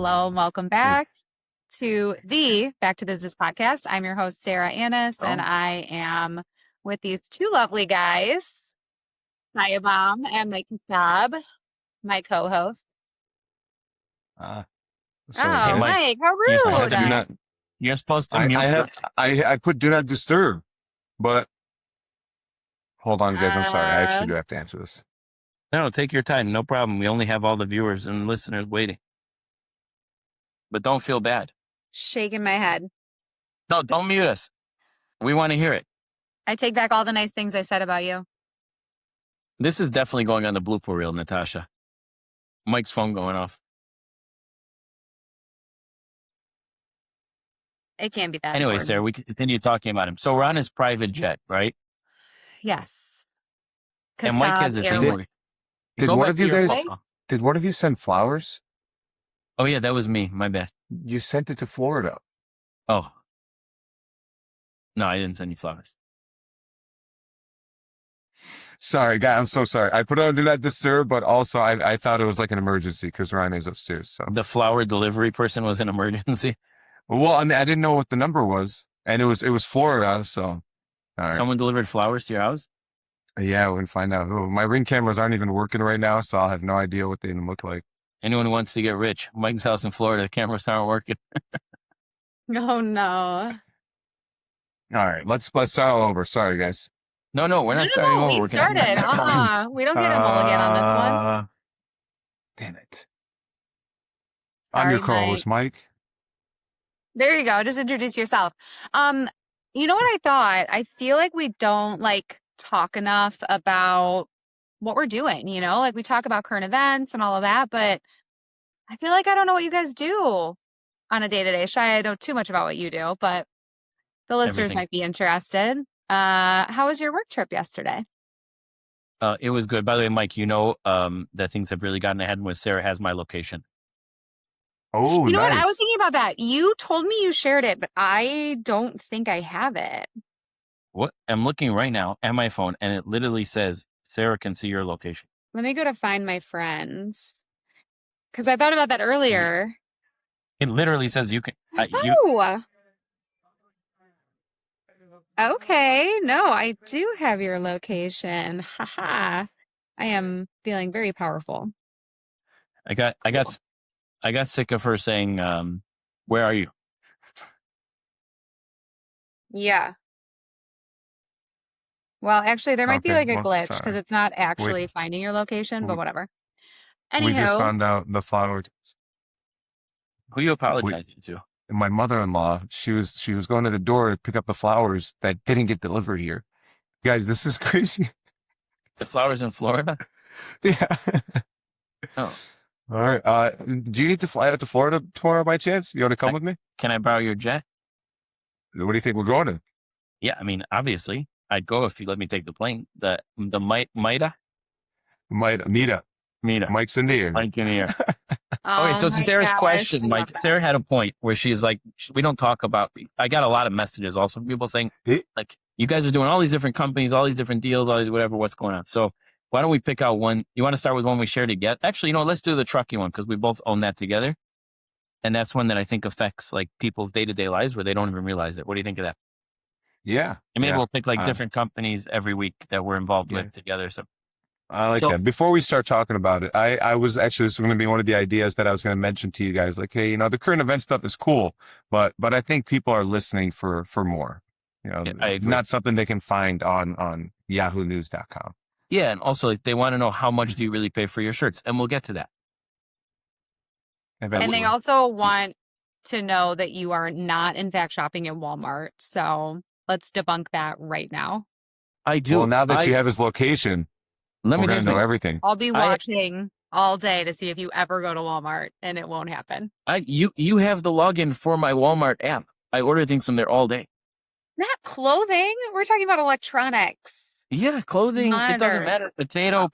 Hello and welcome back to the Back to Business podcast. I'm your host, Sarah Annis, and I am with these two lovely guys, Hayabam and Mike Kasab, my co-host. Hey, Mike, how rude. You're supposed to mute. I put do not disturb, but hold on, guys. I'm sorry. I actually do have to answer this. No, take your time. No problem. We only have all the viewers and listeners waiting. But don't feel bad. Shaking my head. No, don't mute us. We want to hear it. I take back all the nice things I said about you. This is definitely going on the blooper reel, Natasha. Mike's phone going off. It can't be that. Anyway, important. Sarah, we can continue talking about him. So we're on his private jet, right? Yes. And Mike has a thing. Did one of you send flowers? Oh, yeah, that was me. My bad. You sent it to Florida. Oh. No, I didn't send you flowers. Sorry, guy. I'm so sorry. I put on do not disturb, but also I thought it was like an emergency because Ryan is upstairs. So the flower delivery person was an emergency. Well, I mean, I didn't know what the number was, and it was Florida. So all right. Someone delivered flowers to your house? Yeah, we can find out who. My Ring cameras aren't even working right now, so I'll have no idea what they even look like. Anyone who wants to get rich. Mike's house in Florida, the cameras aren't working. Oh, no. All right, let's start all over. Sorry, guys. No, we're not starting over. We started. We don't get a mulligan on this one. Damn it. Sorry, I'm your co-host, Mike. There you go. Just introduce yourself. You know what I thought? I feel like we don't talk enough about what we're doing, like we talk about current events and all of that, but I feel like I don't know what you guys do on a day-to-day. Shy, I know too much about what you do, but the listeners might be interested. How was your work trip yesterday? It was good. By the way, Mike, that things have really gotten ahead when Sarah has my location. Oh, you know nice. what? I was thinking about that. You told me you shared it, but I don't think I have it. What? I'm looking right now at my phone, and it literally says, Sarah can see your location. Let me go to find my friends. Because I thought about that earlier. It literally says you can. Okay. No, I do have your location. Haha. I am feeling very powerful. I got sick of her saying, where are you? Yeah. Well, actually, there might be a glitch because it's not actually finding your location, but whatever. Anywho. We just found out the flowers. Who are you apologizing to? My mother-in-law, she was going to the door to pick up the flowers that didn't get delivered here. Guys, this is crazy. The flowers in Florida? Yeah. Oh. All right. Do you need to fly out to Florida tomorrow by chance? You want to come with me? Can I borrow your jet? What do you think we're going to? Yeah, I mean, obviously, I'd go if you let me take the plane. The Mida? Mida. Mike's in the air. Mike in the air. Okay, so Sarah's question, Mike. Sarah had a point where she's like, we don't talk about. I got a lot of messages also from people saying, like, you guys are doing all these different companies, all these different deals, all these whatever. What's going on? So why don't we pick out one? You want to start with one we share together? Actually, let's do the trucking one because we both own that together, and that's one that I think affects like people's day-to-day lives where they don't even realize it. What do you think of that? Yeah. And maybe we'll pick different companies every week that we're involved with together. So. I like that. Before we start talking about it, I was actually, this was going to be one of the ideas that I was going to mention to you guys. Like, hey, the current event stuff is cool, but I think people are listening for more. Not something they can find on yahoonews.com. Yeah, and also they want to know how much do you really pay for your shirts, and we'll get to that. Eventually. And they also want to know that you are not, in fact, shopping at Walmart. So let's debunk that right now. I do. Well, now that you have his location. Let me know everything. I'll be watching all day to see if you ever go to Walmart, and it won't happen. You have the login for my Walmart app. I order things from there all day. Not clothing. We're talking about electronics. Yeah, clothing. Monitors. It doesn't matter. Potato.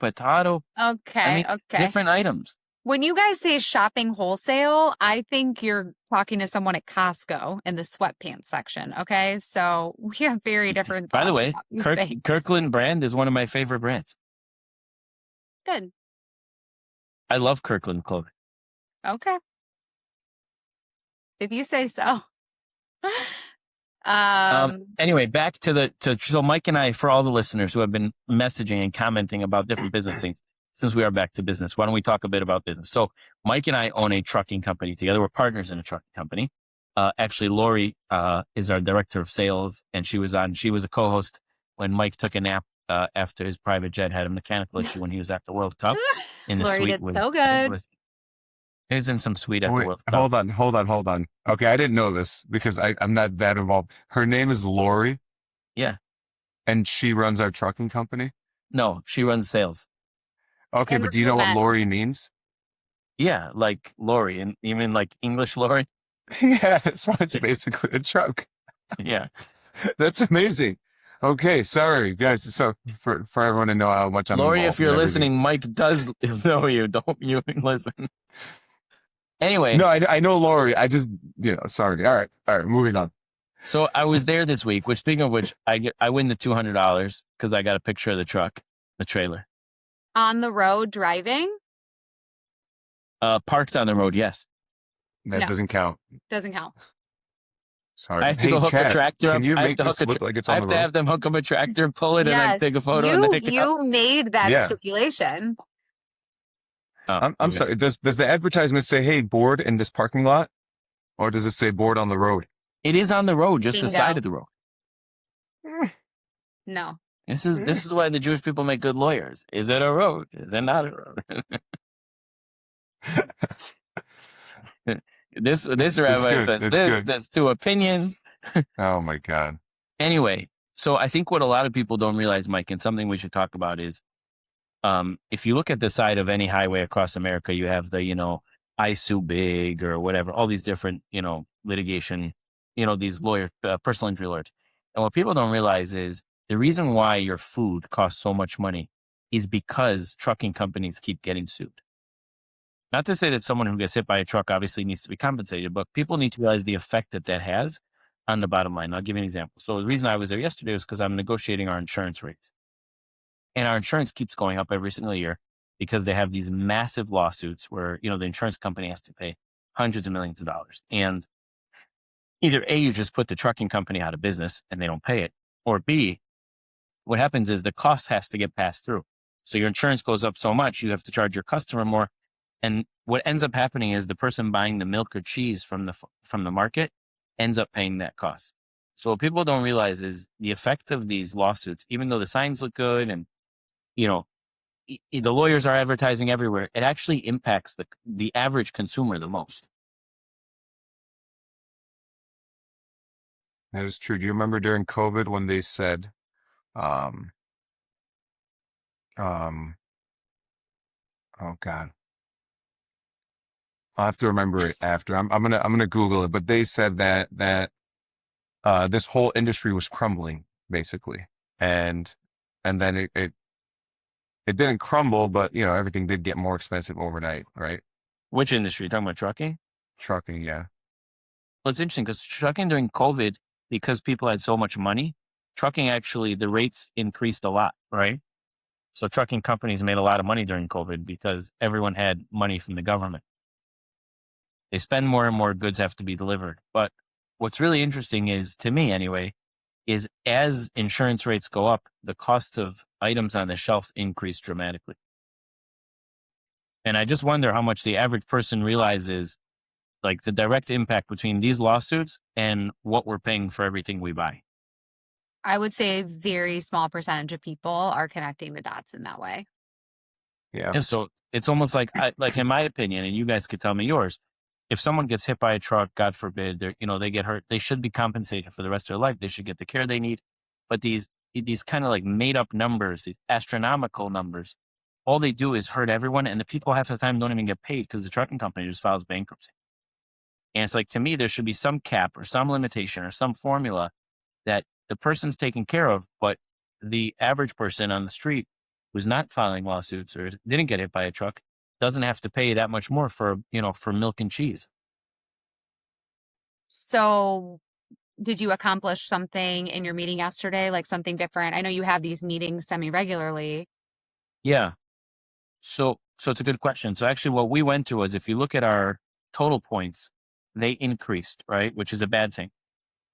Okay. Different items. When you guys say shopping wholesale, I think you're talking to someone at Costco in the sweatpants section. Okay, so we have very different. By the way, Kirkland brand is one of my favorite brands. Good. I love Kirkland clothing. Okay. If you say so. Anyway, back to so Mike and I, for all the listeners who have been messaging and commenting about different business things, since we are back to business, why don't we talk a bit about business? So Mike and I own a trucking company together. We're partners in a trucking company. Actually, Lori is our director of sales, and she was a co-host when Mike took a nap after his private jet had a mechanical issue when he was at the World Cup in the Lori suite. did so good. He was in some suite at the World Cup. Hold on. Okay, I didn't know this because I'm not that involved. Her name is Lori. Yeah. And she runs our trucking company? No, she runs sales. Okay, And but do you know what Lori means? Yeah, like Lori, and you mean like English Lori? Yeah, so it's basically a truck. Yeah. That's amazing. Okay, sorry, guys. So for everyone to know how much I'm Lori, involved if you're in listening, Mike does know you. Don't you listen. Anyway. No, I know Lori. I just, sorry. All right, moving on. So I was there this week, which speaking of which, I win the $200 because I got a picture of the truck, the trailer. On the road driving? Parked on the road, yes. That doesn't count. Doesn't count. Sorry. I have to go hook a tractor up. Can you make this look like it's on the road? I have to have them hook up a tractor, pull it, and then take a photo. You made that stipulation. I'm sorry. Does the advertisement say, "Hey, board in this parking lot," or does it say "board on the road"? It is on the road, just the side of the road. No. This is why the Jewish people make good lawyers. Is it a road? Is it not a road? This rabbi says that's two opinions. Oh my God. Anyway, so I think what a lot of people don't realize, Mike, and something we should talk about is, if you look at the side of any highway across America, you have the, I sue big or whatever, all these different, litigation, these lawyers, personal injury lawyers. And what people don't realize is the reason why your food costs so much money is because trucking companies keep getting sued. Not to say that someone who gets hit by a truck obviously needs to be compensated, but people need to realize the effect that has on the bottom line. I'll give you an example. So the reason I was there yesterday was because I'm negotiating our insurance rates. And our insurance keeps going up every single year because they have these massive lawsuits where, the insurance company has to pay hundreds of millions of dollars. And either A, you just put the trucking company out of business and they don't pay it, or B, what happens is the cost has to get passed through. So your insurance goes up so much, you have to charge your customer more. And what ends up happening is the person buying the milk or cheese from the market ends up paying that cost. So what people don't realize is the effect of these lawsuits, even though the signs look good and the lawyers are advertising everywhere, it actually impacts the average consumer the most. That is true. Do you remember during COVID when they said, oh God, I'll have to remember it after. I'm gonna Google it, but they said that this whole industry was crumbling basically, and then it didn't crumble, but everything did get more expensive overnight, right? Which industry? You're talking about trucking? Trucking, yeah. Well, it's interesting because trucking during COVID, because people had so much money, trucking actually, the rates increased a lot, right? So trucking companies made a lot of money during COVID because everyone had money from the government. They spend more and more goods have to be delivered. But what's really interesting is, to me anyway, is as insurance rates go up, the cost of items on the shelf increase dramatically. And I just wonder how much the average person realizes, like the direct impact between these lawsuits and what we're paying for everything we buy. I would say a very small percentage of people are connecting the dots in that way. Yeah. So it's almost like in my opinion, and you guys could tell me yours, if someone gets hit by a truck, God forbid, they get hurt, they should be compensated for the rest of their life. They should get the care they need. But these kind of like made up numbers, these astronomical numbers, all they do is hurt everyone. And the people half the time don't even get paid because the trucking company just files bankruptcy. And it's like, to me, there should be some cap or some limitation or some formula that the person's taken care of, but the average person on the street who's not filing lawsuits or didn't get hit by a truck doesn't have to pay that much more for milk and cheese. So did you accomplish something in your meeting yesterday, like something different? I know you have these meetings semi-regularly. Yeah. So it's a good question. So actually what we went to was, if you look at our total points, they increased, right? Which is a bad thing.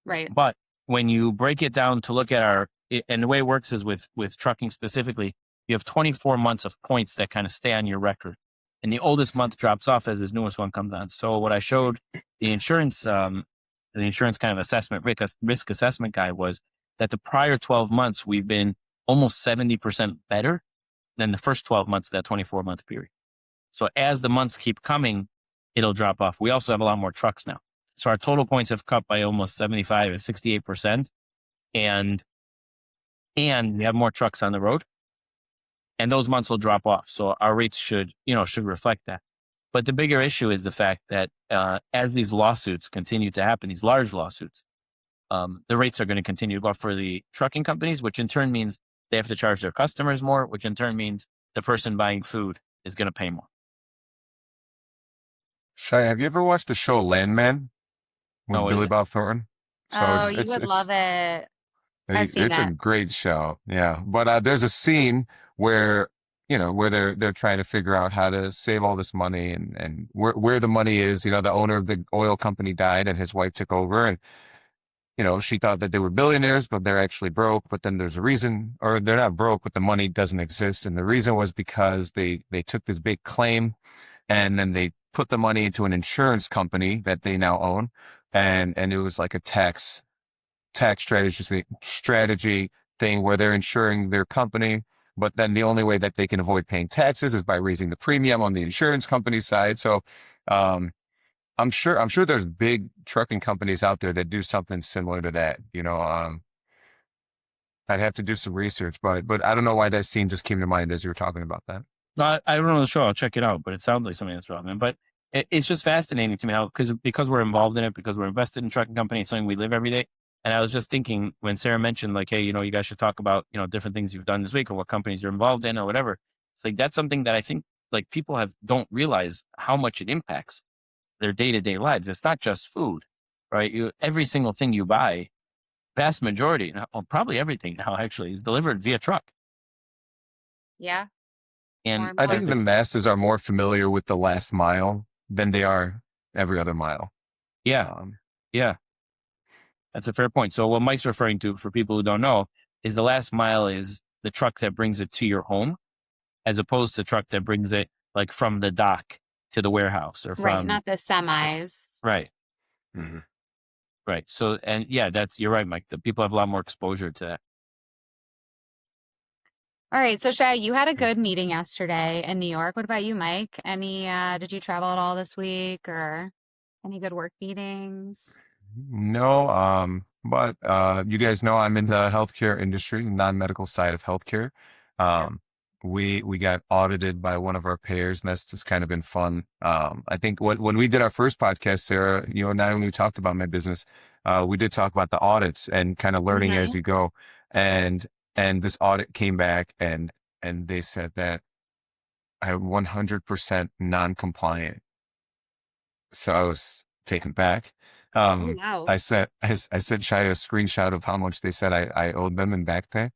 Right. But when you break it down to look at and the way it works is with trucking specifically, you have 24 months of points that kind of stay on your record. And the oldest month drops off as this newest one comes on. So what I showed the insurance kind of assessment, risk assessment guy was that the prior 12 months, we've been almost 70% better than the first 12 months of that 24-month period. So as the months keep coming, it'll drop off. We also have a lot more trucks now. So our total points have cut by almost 75 or 68%. And we have more trucks on the road. And those months will drop off. So our rates should reflect that. But the bigger issue is the fact that as these lawsuits continue to happen, these large lawsuits, the rates are going to continue to go up for the trucking companies, which in turn means they have to charge their customers more, which in turn means the person buying food is going to pay more. Shai, have you ever watched the show Landman with Billy Bob Thornton? So you would love it. I've seen it's that. a great show. Yeah. But there's a scene where, where they're trying to figure out how to save all this money and where the money is. The owner of the oil company died and his wife took over, and she thought that they were billionaires, but they're actually broke. But then there's a reason, or they're not broke, but the money doesn't exist. And the reason was because they took this big claim and then they put the money into an insurance company that they now own. And it was like a tax strategy thing where they're insuring their company. But then the only way that they can avoid paying taxes is by raising the premium on the insurance company side. So, I'm sure there's big trucking companies out there that do something similar to that. I'd have to do some research, but I don't know why that scene just came to mind as you were talking about that. No, I don't know the show. I'll check it out, but it sounds like something that's relevant. But it's just fascinating to me how, because we're involved in it, because we're invested in trucking company, it's something we live every day. And I was just thinking when Sarah mentioned like, hey, you guys should talk about, different things you've done this week or what companies you're involved in or whatever. It's like, that's something that I think like people don't realize how much it impacts their day-to-day lives. It's not just food, right? Every single thing you buy, vast majority, or probably everything now actually, is delivered via truck. Yeah. And I think the masses are more familiar with the last mile than they are every other mile. Yeah. Yeah. That's a fair point. So what Mike's referring to, for people who don't know, is the last mile is the truck that brings it to your home, as opposed to truck that brings it like from the dock to the warehouse or from. Right, not the semis. Right. Mm-hmm. Right. So, and yeah, you're right, Mike. The people have a lot more exposure to that. All right. So Shai, you had a good meeting yesterday in New York. What about you, Mike? Did you travel at all this week or any good work meetings? No, but you guys know I'm in the healthcare industry, non-medical side of healthcare. We got audited by one of our payers, and that's just kind of been fun. I think when we did our first podcast, Sarah, and I, when we talked about my business, we did talk about the audits and kind of learning as you go. And this audit came back and they said that I'm 100% non-compliant. So I was taken back. Wow. I sent Shai a screenshot of how much they said I owed them in back pay.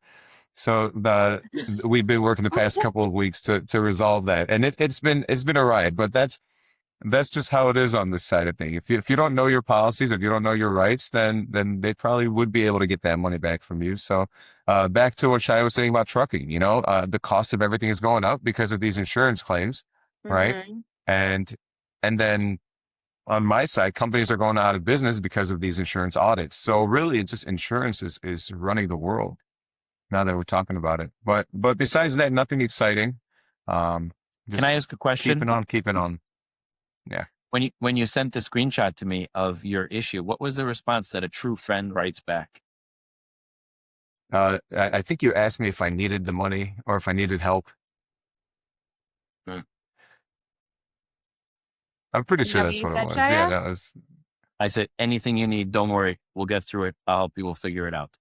So we've been working the past couple of weeks to resolve that, and it's been a ride. But that's just how it is on this side of things. If you don't know your policies, if you don't know your rights, then they probably would be able to get that money back from you. So back to what Shai was saying about trucking, the cost of everything is going up because of these insurance claims, right? And then on my side, companies are going out of business because of these insurance audits. So really, it's just insurance is running the world now that we're talking about it. But besides that, nothing exciting. Can I ask a question? Keeping on. Yeah. When you sent the screenshot to me of your issue, what was the response that a true friend writes back? I think you asked me if I needed the money or if I needed help. I'm pretty sure that's what it was. Yeah, that was. I said, anything you need, don't worry. We'll get through it. I'll help you. We'll figure it out.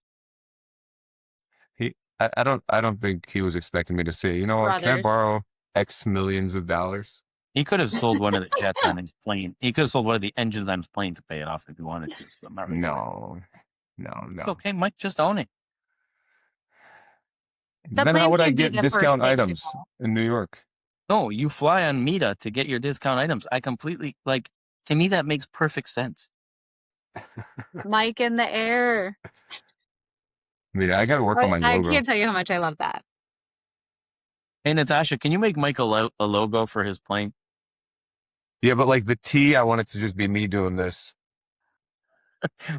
I don't think he was expecting me to say, can I borrow X millions of dollars? He could have sold one of the jets on his plane. He could have sold one of the engines on his plane to pay it off if he wanted to. So no. It's okay, Mike. Just own it. Then how would I get discount items in New York? No, you fly on Meta to get your discount items. I completely To me, that makes perfect sense. Mike in the air. I got to work on my I logo. can't tell you how much I love that. Hey, Natasha, can you make Mike a logo for his plane? Yeah, but like the T, I want it to just be me doing this.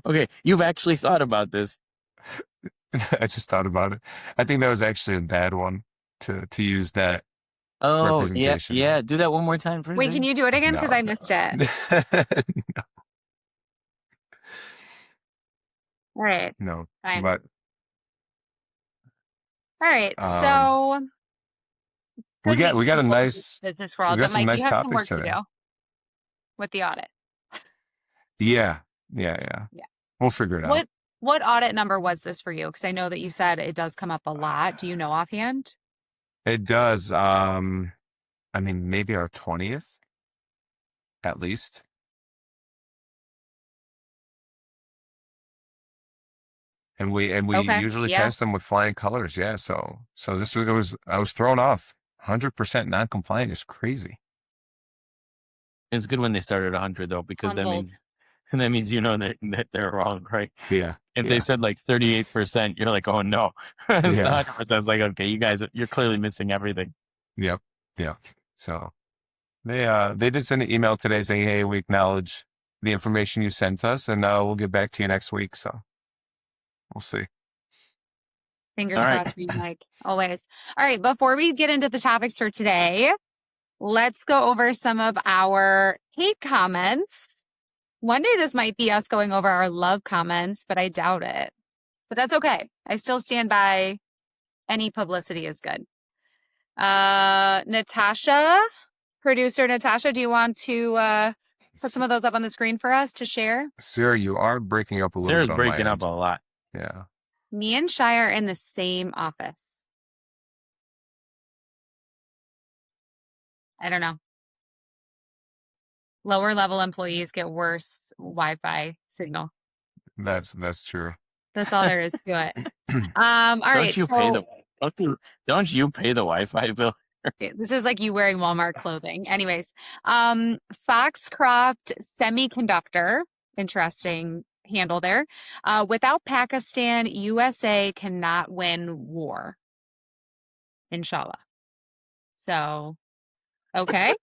Okay, you've actually thought about this. I just thought about it. I think that was actually a bad one to use that Oh, representation. yeah. Do that one more time for Wait, can you do it again? Because I missed it. All right. No, Fine. but all right. So we got a nice business world, but Mike, you have some work to do with the audit. Yeah. We'll figure it out. What audit number was this for you? Because I know that you said it does come up a lot. Do you know offhand? It does. I mean, maybe our 20th, at least. And we usually pass them with flying colors. Yeah. So this I was thrown off. 100% non-compliant is crazy. It's good when they start at 100 though, because that means you know that they're wrong, right? Yeah. If they said like 38%, you're like, oh no. It's 100%. It's like, okay, you guys, you're clearly missing everything. Yep. Yeah. So they did send an email today saying, hey, we acknowledge the information you sent us, and we'll get back to you next week. So we'll see. Fingers crossed for you, Mike. Always. All right. Before we get into the topics for today, let's go over some of our hate comments. One day this might be us going over our love comments, but I doubt it. But that's okay. I still stand by any publicity is good. Natasha, producer Natasha, do you want to put some of those up on the screen for us to share? Sarah, you are breaking up a little bit. Sarah's breaking up a lot. Yeah. Me and Shai are in the same office. I don't know. Lower level employees get worse Wi-Fi signal. That's true. That's all there is to it. All right. Don't you pay the Wi-Fi bill? This is like you wearing Walmart clothing. Anyways, Foxcroft Semiconductor, interesting handle there. Without Pakistan, USA cannot win war. Inshallah. So, okay.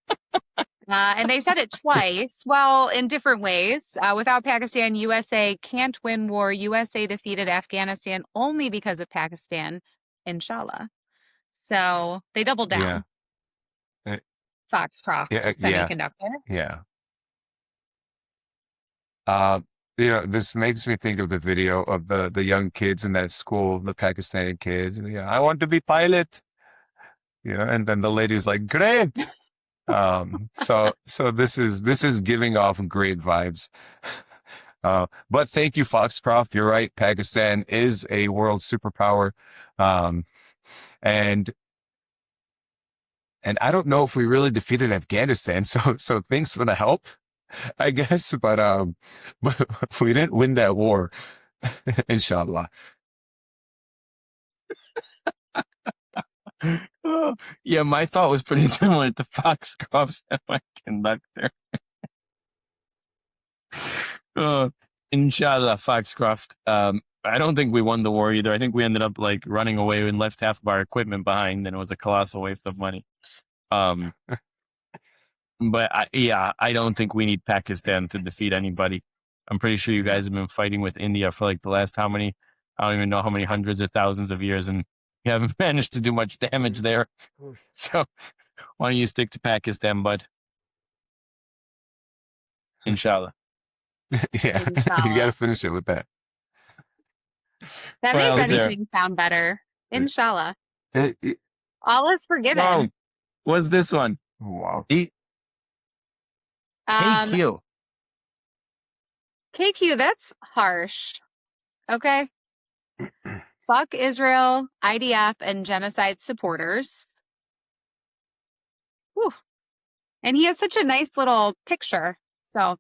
And they said it twice. Well, in different ways. Without Pakistan, USA can't win war. USA defeated Afghanistan only because of Pakistan. Inshallah. So they doubled down. Yeah. Foxcroft Semiconductor. Yeah. This makes me think of the video of the young kids in that school, the Pakistani kids. Yeah, I want to be pilot. And then the lady's like, great. So this is giving off great vibes. But thank you, Foxcroft. You're right. Pakistan is a world superpower. And I don't know if we really defeated Afghanistan. So thanks for the help, I guess. But we didn't win that war. Inshallah. Yeah, my thought was pretty similar to Foxcroft's semiconductor. Inshallah, Foxcroft. I don't think we won the war either. I think we ended up like running away and left half of our equipment behind, and it was a colossal waste of money. But I don't think we need Pakistan to defeat anybody. I'm pretty sure you guys have been fighting with India for like the last how many? I don't even know how many hundreds or thousands of years, and you haven't managed to do much damage there. So why don't you stick to Pakistan, bud? Inshallah. Yeah, inshallah. You got to finish it with that. That makes anything sound better. Inshallah. All is forgiven. Wow. What's this one? Wow. KQ. KQ, that's harsh. Okay. Fuck Israel, IDF, and genocide supporters. Whew. And he has such a nice little picture. So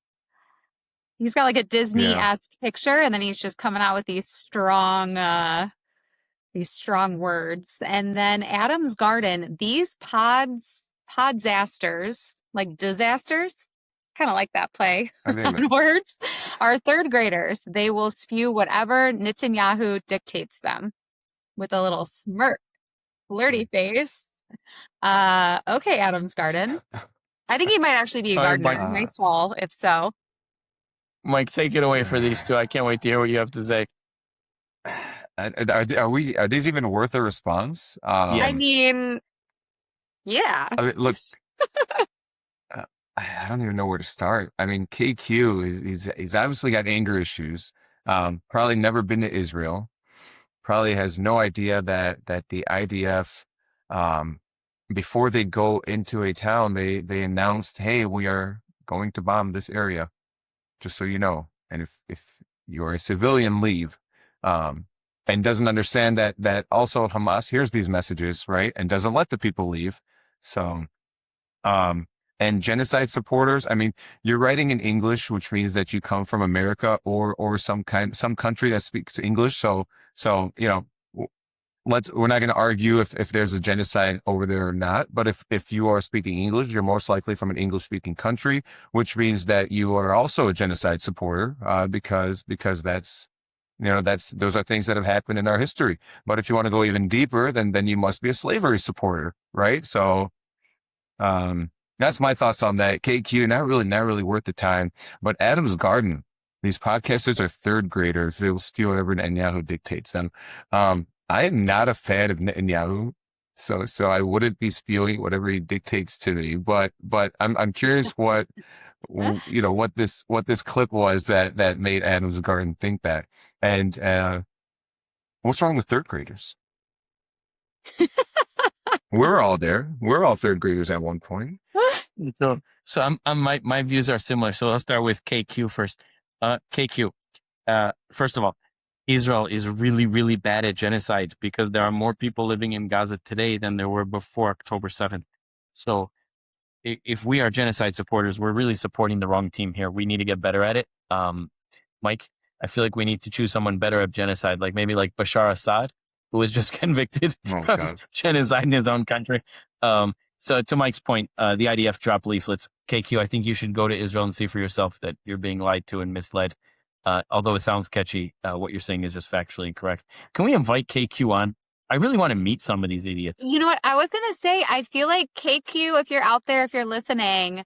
he's got like a Disney-esque picture, and then he's just coming out with these strong words. And then Adam's Garden, these podzasters, like disasters, Kind of like that play I think on words. Our third graders, they will spew whatever Netanyahu dictates them with a little smirk, flirty face. Okay, Adam's garden. I think he might actually be a All right, gardener. Mike. Nice wall, if so. Mike, take it away for these two. I can't wait to hear what you have to say. Are these even worth a response? I Yes. mean, yeah. Look, I don't even know where to start. I mean, KQ he's obviously got anger issues. Probably never been to Israel. Probably has no idea that the IDF, before they go into a town, they announced, hey, we are going to bomb this area, just so you know. And if you're a civilian, leave. And doesn't understand that also Hamas hears these messages, right? And doesn't let the people leave. So, and genocide supporters, I mean, you're writing in English, which means that you come from America or some country that speaks English. So, you know, we're not going to argue if there's a genocide over there or not. But if you are speaking English, you're most likely from an English speaking country, which means that you are also a genocide supporter, because that's, you know, those are things that have happened in our history. But if you want to go even deeper, then you must be a slavery supporter, right? So, that's my thoughts on that. KQ, not really worth the time. But Adam's Garden, these podcasters are third graders. They will steal whatever Netanyahu dictates them. I am not a fan of Netanyahu, so I wouldn't be spewing whatever he dictates to me. But I'm curious what this clip was that made Adam's Garden think that. And what's wrong with third graders? We're all there. We're all third graders at one point. So my views are similar. So I'll start with KQ first. KQ. First of all, Israel is really, really bad at genocide because there are more people living in Gaza today than there were before October 7th. So if we are genocide supporters, we're really supporting the wrong team here. We need to get better at it. Mike, I feel like we need to choose someone better at genocide, like maybe like Bashar al-Assad, who was just convicted of genocide in his own country. So to Mike's point, the IDF dropped leaflets. KQ, I think you should go to Israel and see for yourself that you're being lied to and misled. Although it sounds catchy, what you're saying is just factually incorrect. Can we invite KQ on? I really want to meet some of these idiots. You know what? I was going to say, I feel like KQ, if you're out there, if you're listening,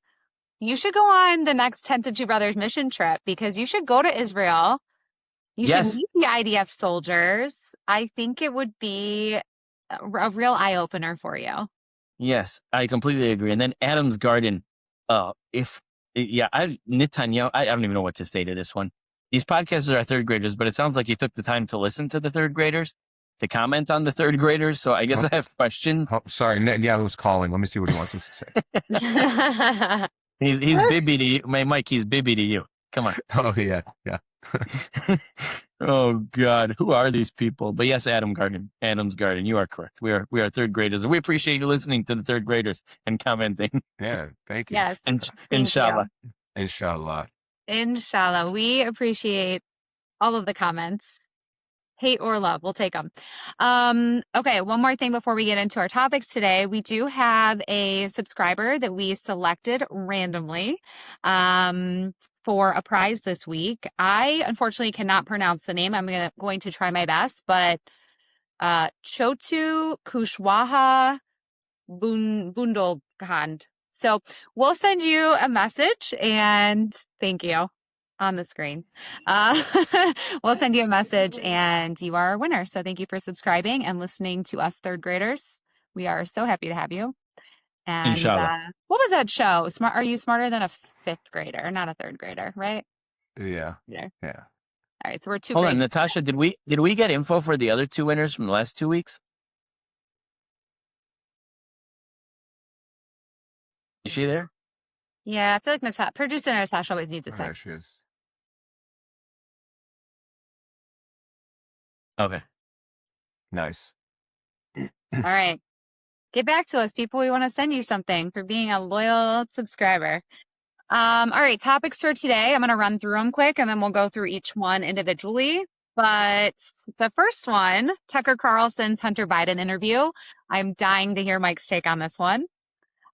you should go on the next Tents of Two Brothers mission trip because you should go to Israel. You should meet the IDF soldiers. I think it would be a real eye-opener for you. Yes, I completely agree. And then Adam's Garden, Netanyahu, I don't even know what to say to this one. These podcasters are third graders, but it sounds like you took the time to listen to the third graders, to comment on the third graders. So I guess I have questions. Oh, sorry, Netanyahu's calling. Let me see what he wants us to say. He's Bibi to you. Mike, he's Bibi to you. Come on. Oh, yeah. Oh, God. Who are these people? But yes, Adam's Garden, you are correct. We are third graders, and we appreciate you listening to the third graders and commenting. Yeah, thank you. Yes. Inshallah. Inshallah. We appreciate all of the comments. Hate or love, we'll take them. Okay, one more thing before we get into our topics today. We do have a subscriber that we selected randomly for a prize this week. I unfortunately cannot pronounce the name. I'm going to try my best, but Chotu Kushwaha Bundelkhand. So we'll send you a message and thank you on the screen. We'll send you a message and you are a winner. So thank you for subscribing and listening to us third graders. We are so happy to have you. And what was that show? Are you smarter than a fifth grader? Not a third grader, right? Yeah. All right, so we're two. Hold on, Natasha. Did we get info for the other two winners from the last 2 weeks? Is she there? Yeah, I feel like producer Natasha always needs a sec. There she is. Okay. Nice. All right. Get back to us, people. We want to send you something for being a loyal subscriber. All right, topics for today. I'm going to run through them quick, and then we'll go through each one individually. But the first one, Tucker Carlson's Hunter Biden interview. I'm dying to hear Mike's take on this one.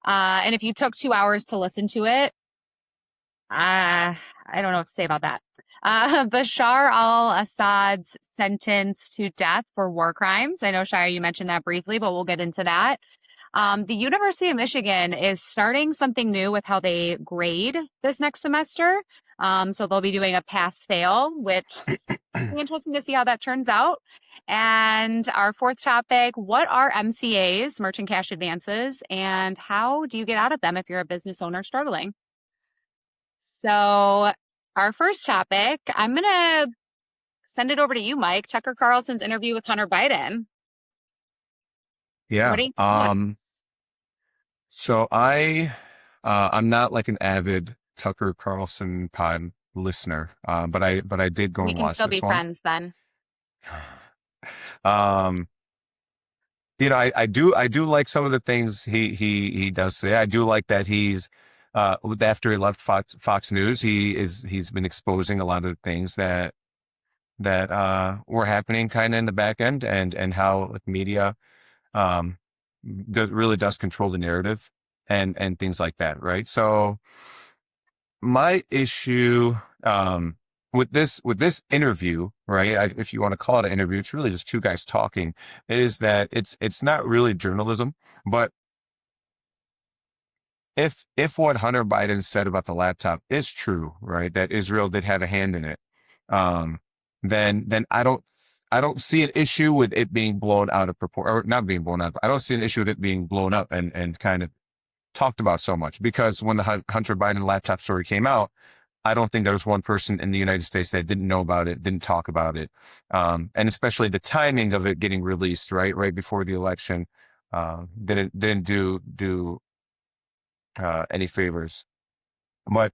And if you took 2 hours to listen to it, I don't know what to say about that. Bashar al-Assad's sentenced to death for war crimes. I know, Shia, you mentioned that briefly, but we'll get into that. The University of Michigan is starting something new with how they grade this next semester. So they'll be doing a pass-fail, which will be interesting to see how that turns out. And our fourth topic, what are MCAs, merchant cash advances, and how do you get out of them if you're a business owner struggling? So our first topic, I'm going to send it over to you, Mike. Tucker Carlson's interview with Hunter Biden. Yeah. What do you think? So I'm not like an avid Tucker Carlson pod listener, but I did go We and can watch still this be one. friends then. Um, I do like some of the things he does say. I do like that he's after he left Fox News, he's been exposing a lot of the things that were happening kind of in the back end, and how like media um does control the narrative and things like that, right? So my issue with this interview, right? If you want to call it an interview, it's really just two guys talking. Is that it's not really journalism, but if what Hunter Biden said about the laptop is true, right? That Israel did have a hand in it, um, then I don't see an issue with it being blown out of proportion, or not being blown out. I don't see an issue with it being blown up and kind of talked about so much, because when the Hunter Biden laptop story came out, I don't think there was one person in the United States that didn't know about it, didn't talk about it. And especially the timing of it getting released right before the election, didn't do any favors. But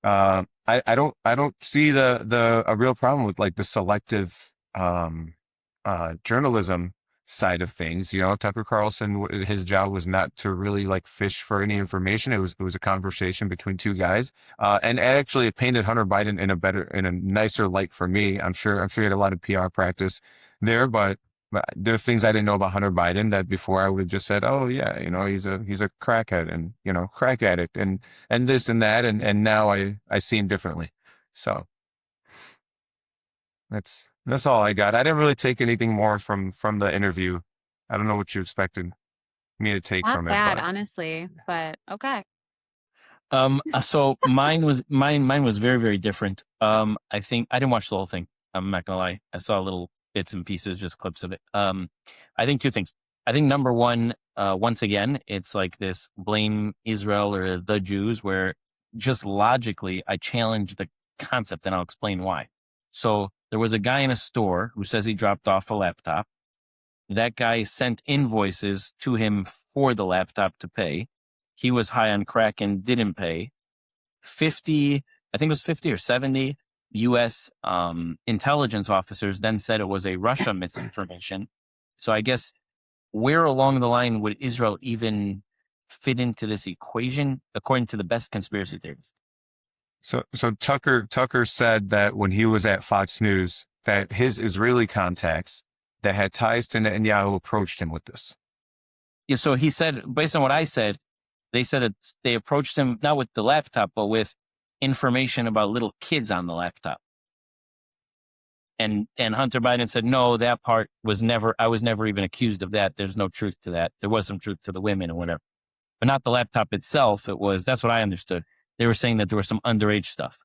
I don't see a real problem with like the selective journalism side of things. Tucker Carlson, his job was not to really like fish for any information. It was a conversation between two guys, and actually it painted Hunter Biden in a nicer light for me. I'm sure he had a lot of PR practice there, but there are things I didn't know about Hunter Biden that before I would have just said, oh yeah, he's a crackhead and crack addict and this and that, and now I see him differently. So that's all I got. I didn't really take anything more from the interview. I don't know what you expected me to take Not from it, bad, but honestly, but okay. So mine was very, very different. I think I didn't watch the whole thing. I'm not gonna lie. I saw little bits and pieces, just clips of it. I think two things. I think number one, once again, it's like this blame Israel or the Jews, where just logically I challenge the concept, and I'll explain why. So there was a guy in a store who says he dropped off a laptop. That guy sent invoices to him for the laptop to pay. He was high on crack and didn't pay. 50, I think it was 50 or 70 U.S. Intelligence officers then said it was a Russia misinformation. So I guess where along the line would Israel even fit into this equation, according to the best conspiracy theorists? So Tucker said that when he was at Fox News, that his Israeli contacts that had ties to Netanyahu approached him with this. Yeah, so he said, based on what I said, they said that they approached him not with the laptop, but with information about little kids on the laptop. And Hunter Biden said, no, that part I was never even accused of that. There's no truth to that. There was some truth to the women or whatever, but not the laptop itself. That's what I understood. They were saying that there was some underage stuff.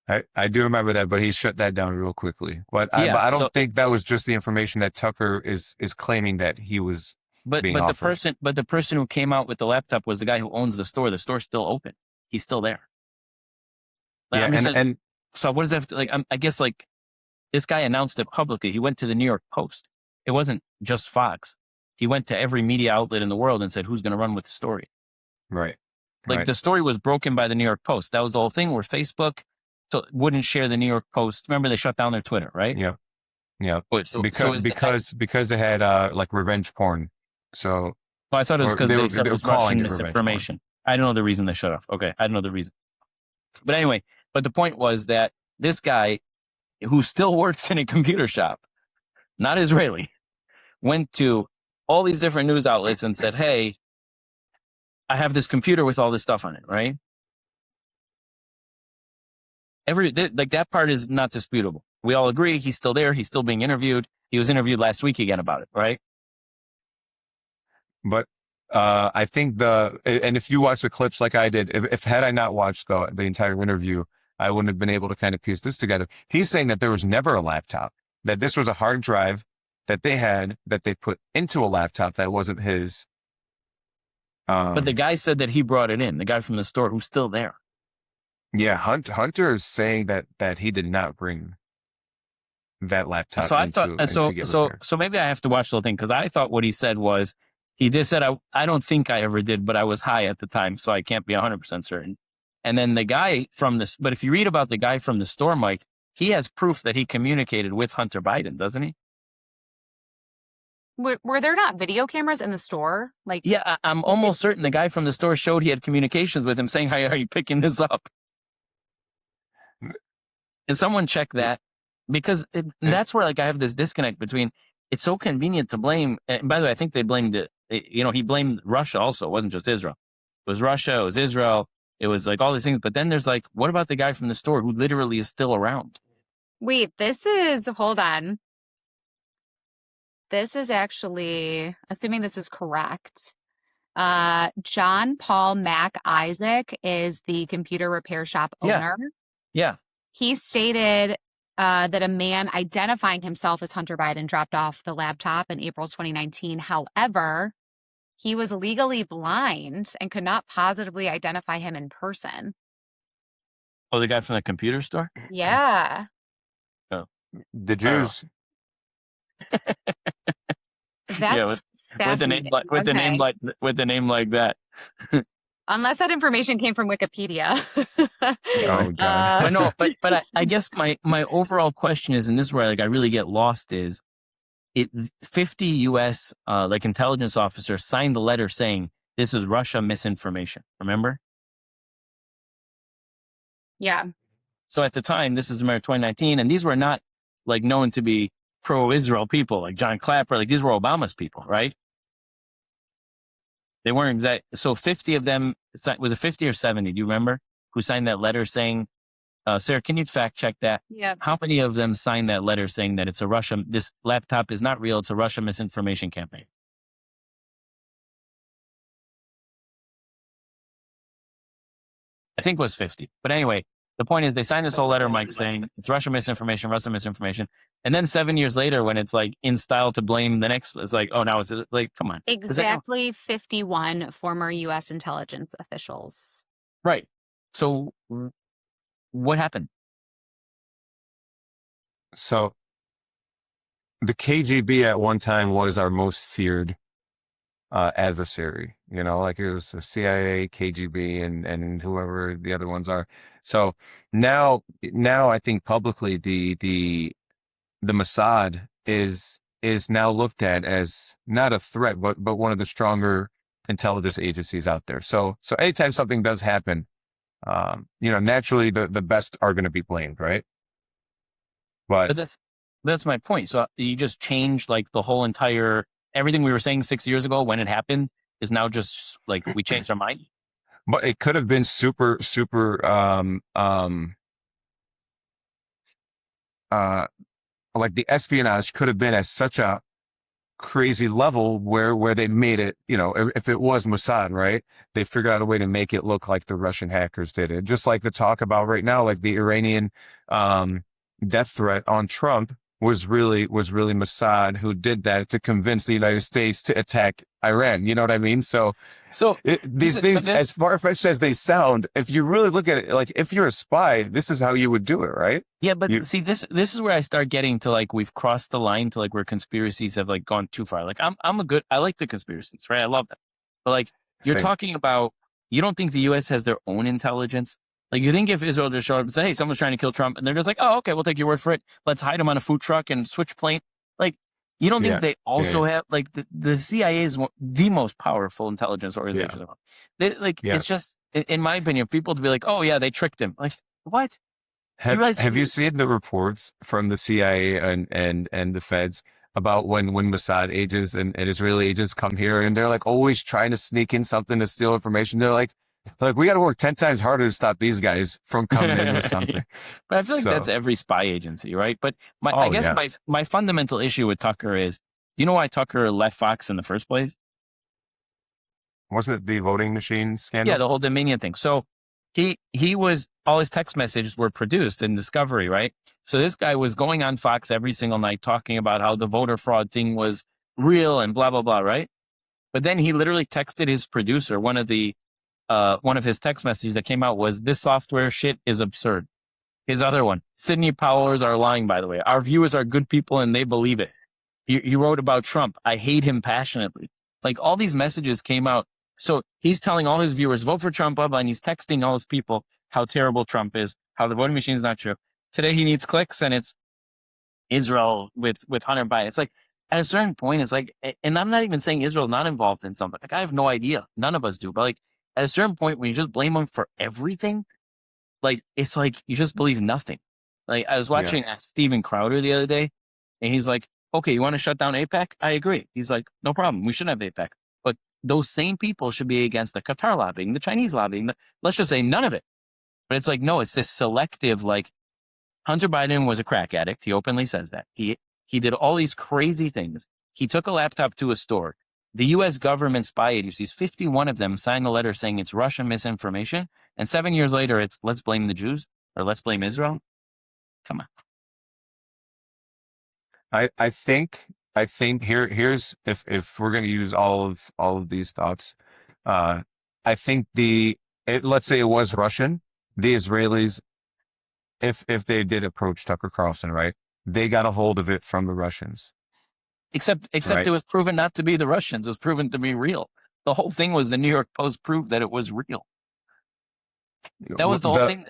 I do remember that, but he shut that down real quickly. But I don't think that was just the information that Tucker is claiming that he was being offered. The person who came out with the laptop was the guy who owns the store. The store's still open. He's still there. Yeah, so what does that have to, like? I guess like this guy announced it publicly. He went to the New York Post. It wasn't just Fox. He went to every media outlet in the world and said, "Who's going to run with the story?" Right. Like the story was broken by the New York Post. That was the whole thing, where Facebook wouldn't share the New York Post. Remember, they shut down their Twitter, right? Yeah. Yeah. Because they had like revenge porn. So I thought it was because they said it was Russian misinformation. I don't know the reason they shut off. Okay, I don't know the reason. But anyway, the point was that this guy, who still works in a computer shop, not Israeli, went to all these different news outlets and said, "Hey, I have this computer with all this stuff on it, right? like that part is not disputable. We all agree he's still there. He's still being interviewed. He was interviewed last week again about it, right? But I think and if you watch the clips like I did, if had I not watched the entire interview, I wouldn't have been able to kind of piece this together. He's saying that there was never a laptop, that this was a hard drive that they had, that they put into a laptop that wasn't his. But the guy said that he brought it in, the guy from the store who's still there. Yeah, Hunter is saying that he did not bring that laptop. So I thought, so maybe I have to watch the whole thing, because I thought what he said was, he just said, I don't think I ever did, but I was high at the time, so I can't be 100% certain. And then the guy from this, but if you read about the guy from the store, Mike, he has proof that he communicated with Hunter Biden, doesn't he? Were there not video cameras in the store? Like, yeah, I'm almost certain the guy from the store showed he had communications with him saying, "How are you picking this up?" And someone check that, because that's where, like, I have this disconnect between, it's so convenient to blame. And by the way, I think they blamed he blamed Russia also. It wasn't just Israel. It was Russia, it was Israel, it was like all these things. But then there's like, what about the guy from the store who literally is still around? Wait, hold on. This is actually, assuming this is correct, John Paul Mac Isaac is the computer repair shop owner. Yeah. He stated that a man identifying himself as Hunter Biden dropped off the laptop in April 2019. However, he was legally blind and could not positively identify him in person. Oh, the guy from the computer store? Yeah. Oh. The Jews. That's with the name like that. Unless that information came from Wikipedia. Oh God. But I guess my overall question is, and this is where, like, I really get lost, is 50 U.S. Like intelligence officers signed the letter saying this is Russia misinformation. Remember? Yeah. So at the time, this is America 2019, and these were not like known to be pro-Israel people, like John Clapper. Like, these were Obama's people, right? They weren't exact. So 50 of them, was it 50 or 70? Do you remember who signed that letter saying, Sarah, can you fact check that? Yeah. How many of them signed that letter saying that it's a Russia, this laptop is not real, it's a Russia misinformation campaign? I think it was 50. But anyway, the point is, they signed this whole letter, Mike, saying it's Russia misinformation. And then 7 years later, when it's like in style to blame the next, it's like, oh, now it's like, come on. Exactly 51 former U.S. intelligence officials. Right. So what happened? So the KGB at one time was our most feared adversary, you know, like it was the CIA, KGB, and whoever the other ones are. So now I think publicly the Mossad is now looked at as not a threat, but one of the stronger intelligence agencies out there. So anytime something does happen, you know, naturally the best are going to be blamed, right? But that's my point. So you just changed like the whole entire, everything we were saying 6 years ago when it happened is now just like we changed our mind. But it could have been super like the espionage could have been at such a crazy level where they made it, you know, if it was Mossad, right? They figured out a way to make it look like the Russian hackers did it. Just like the talk about right now, like the Iranian death threat on Trump was really Mossad who did that to convince the United States to attack Iran. You know what I mean? So these things, as far-fetched as they sound, if you really look at it, like if you're a spy, this is how you would do it, right? Yeah, but see, this is where I start getting to, like, we've crossed the line to like where conspiracies have like gone too far. Like I like the conspiracies, right? I love them. But like you're talking about, you don't think the U.S. has their own intelligence? Like, you think if Israel just showed up and said, hey, someone's trying to kill Trump, and they're just like, oh, okay, we'll take your word for it. Let's hide him on a food truck and switch plane. Like, you don't think they also have, like, the CIA is the most powerful intelligence organization in the world. It's just, in my opinion, people to be like, oh, yeah, they tricked him. Like, what? Have you seen the reports from the CIA and the feds about when Mossad agents and Israeli agents come here and they're like always trying to sneak in something to steal information? They're like, Like, we got to work 10 times harder to stop these guys from coming in with something. But I feel like that's every spy agency, right? But I guess my fundamental issue with Tucker is, you know why Tucker left Fox in the first place? Wasn't it the voting machine scandal? Yeah, the whole Dominion thing. So he was, all his text messages were produced in Discovery, right? So this guy was going on Fox every single night talking about how the voter fraud thing was real and blah, blah, blah, right? But then he literally texted his producer, one of his text messages that came out was, "This software shit is absurd." His other one, "Sidney Powers are lying, by the way. Our viewers are good people and they believe it." He wrote about Trump. "I hate him passionately." Like, all these messages came out. So he's telling all his viewers, vote for Trump, blah, blah, and he's texting all his people how terrible Trump is, how the voting machine is not true. Today he needs clicks and it's Israel with Hunter Biden. It's like, at a certain point, it's like, and I'm not even saying Israel's not involved in something. Like, I have no idea. None of us do. But like, at a certain point, when you just blame them for everything, like, it's like you just believe nothing. Like, I was watching Steven Crowder the other day, and he's like, "Okay, you want to shut down AIPAC? I agree." He's like, "No problem. We shouldn't have AIPAC." But those same people should be against the Qatar lobbying, the Chinese lobbying. Let's just say none of it. But it's like, no, it's this selective, like, Hunter Biden was a crack addict. He openly says that. He did all these crazy things. He took a laptop to a store. The U.S. government spy agencies, 51 of them, signed a letter saying it's Russian misinformation. And 7 years later, it's let's blame the Jews or let's blame Israel. Come on. I think here's if we're going to use all of these thoughts, I think let's say it was Russian, the Israelis, if they did approach Tucker Carlson, right, they got a hold of it from the Russians. Except right? It was proven not to be the Russians. It was proven to be real. The whole thing was the New York Post proved that it was real. That was the whole thing.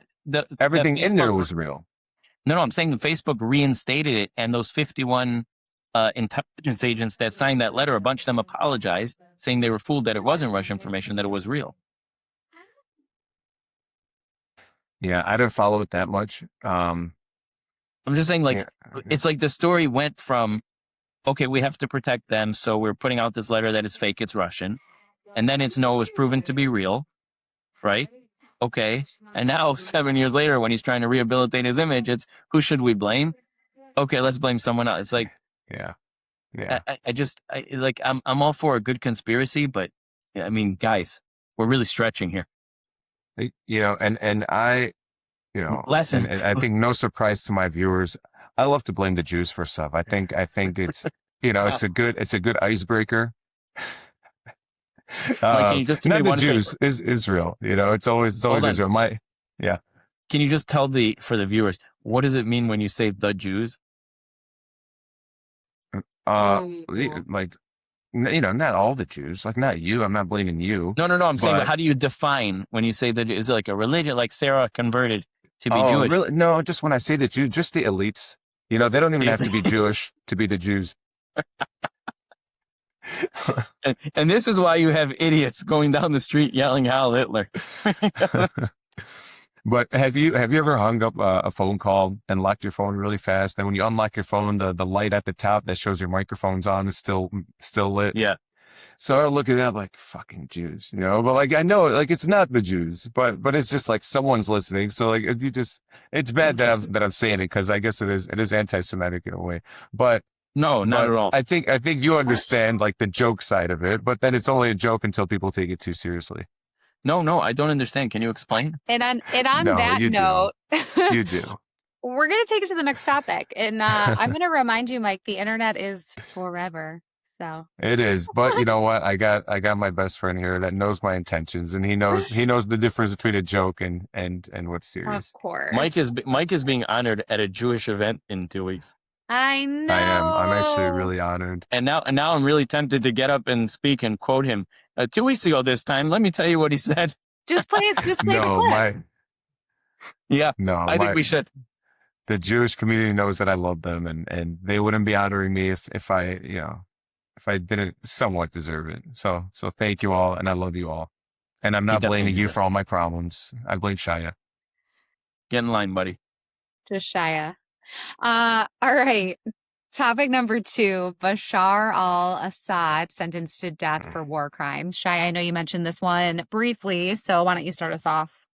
Everything in there was real. No, I'm saying Facebook reinstated it, and those 51 intelligence agents that signed that letter, a bunch of them apologized, saying they were fooled that it wasn't Russian information, that it was real. Yeah, I didn't follow it that much. I'm just saying, like, it's like the story went from, okay, we have to protect them, so we're putting out this letter that is fake, it's Russian. And then it was proven to be real, right? Okay. And now 7 years later, when he's trying to rehabilitate his image, it's who should we blame? Okay, let's blame someone else. It's like, I'm all for a good conspiracy, but I mean, guys, we're really stretching here. And I think no surprise to my viewers, I love to blame the Jews for stuff. I think it's, it's a good icebreaker. Can you just not the Jews, is Israel. It's always Israel. Can you just tell for the viewers, what does it mean when you say the Jews? Like, not all the Jews. Like, not you. I'm not blaming you. No. I'm saying, but how do you define when you say that? Is it like a religion? Like Sarah converted to be Jewish? Really? No, just when I say the Jews, just the elites. They don't even have to be Jewish to be the Jews. and this is why you have idiots going down the street yelling Heil Hitler. But have you ever hung up a phone call and locked your phone really fast? And when you unlock your phone, the light at the top that shows your microphone's on is still lit. Yeah. So I look at that like, fucking Jews, but like, I know, like, it's not the Jews, but it's just like someone's listening. So like, it's bad that I'm saying it, because I guess it is anti-Semitic in a way, but no, not at all. I think you understand like the joke side of it, but then it's only a joke until people take it too seriously. No, I don't understand. Can you explain? And on that note, you do. We're going to take it to the next topic. And I'm going to remind you, Mike, the internet is forever. So it is. But you know what? I got my best friend here that knows my intentions, and he knows the difference between a joke and what's serious. Of course. Mike is being honored at a Jewish event in 2 weeks. I know. I am. I'm actually really honored. And now I'm really tempted to get up and speak and quote him. 2 weeks ago this time, let me tell you what he said. Just play the clip. I think we should. The Jewish community knows that I love them, and they wouldn't be honoring me if I didn't somewhat deserve it. So thank you all, and I love you all. And I'm not blaming you for all my problems. I blame Shia. Get in line, buddy. Just Shia. All right. Topic number 2, Bashar al-Assad sentenced to death for war crimes. Shai, I know you mentioned this one briefly, so why don't you start us off?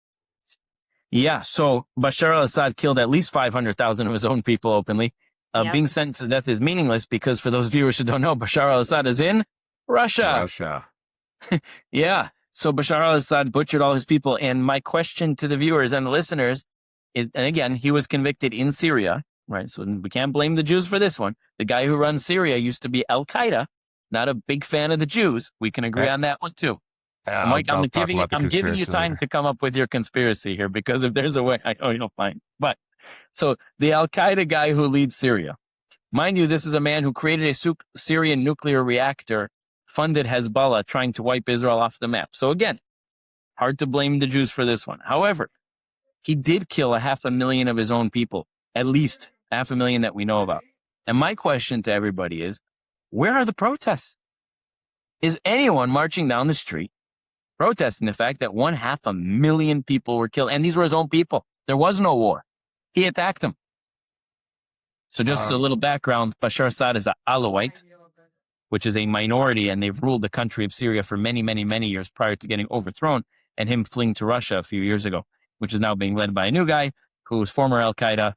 Yeah, so Bashar al-Assad killed at least 500,000 of his own people openly. Yep. Being sentenced to death is meaningless because for those viewers who don't know, Bashar al-Assad is in Russia. Yeah, so Bashar al-Assad butchered all his people. And my question to the viewers and the listeners is, and again, he was convicted in Syria, right? So we can't blame the Jews for this one. The guy who runs Syria used to be al-Qaeda, not a big fan of the Jews. We can agree on that one too. Mike, I'm giving you time to come up with your conspiracy here, because if there's a way, I know you'll find. But so the al-Qaeda guy who leads Syria, mind you, this is a man who created a Syrian nuclear reactor, funded Hezbollah, trying to wipe Israel off the map. So again, hard to blame the Jews for this one. However, he did kill 500,000 of his own people, at least 500,000 that we know about. And my question to everybody is, where are the protests? Is anyone marching down the street protesting the fact that 500,000 people were killed? And these were his own people. There was no war. He attacked them. So just a little background, Bashar al-Assad is an Alawite, which is a minority, and they've ruled the country of Syria for many, many, many years prior to getting overthrown and him fleeing to Russia a few years ago, which is now being led by a new guy who was former al-Qaeda,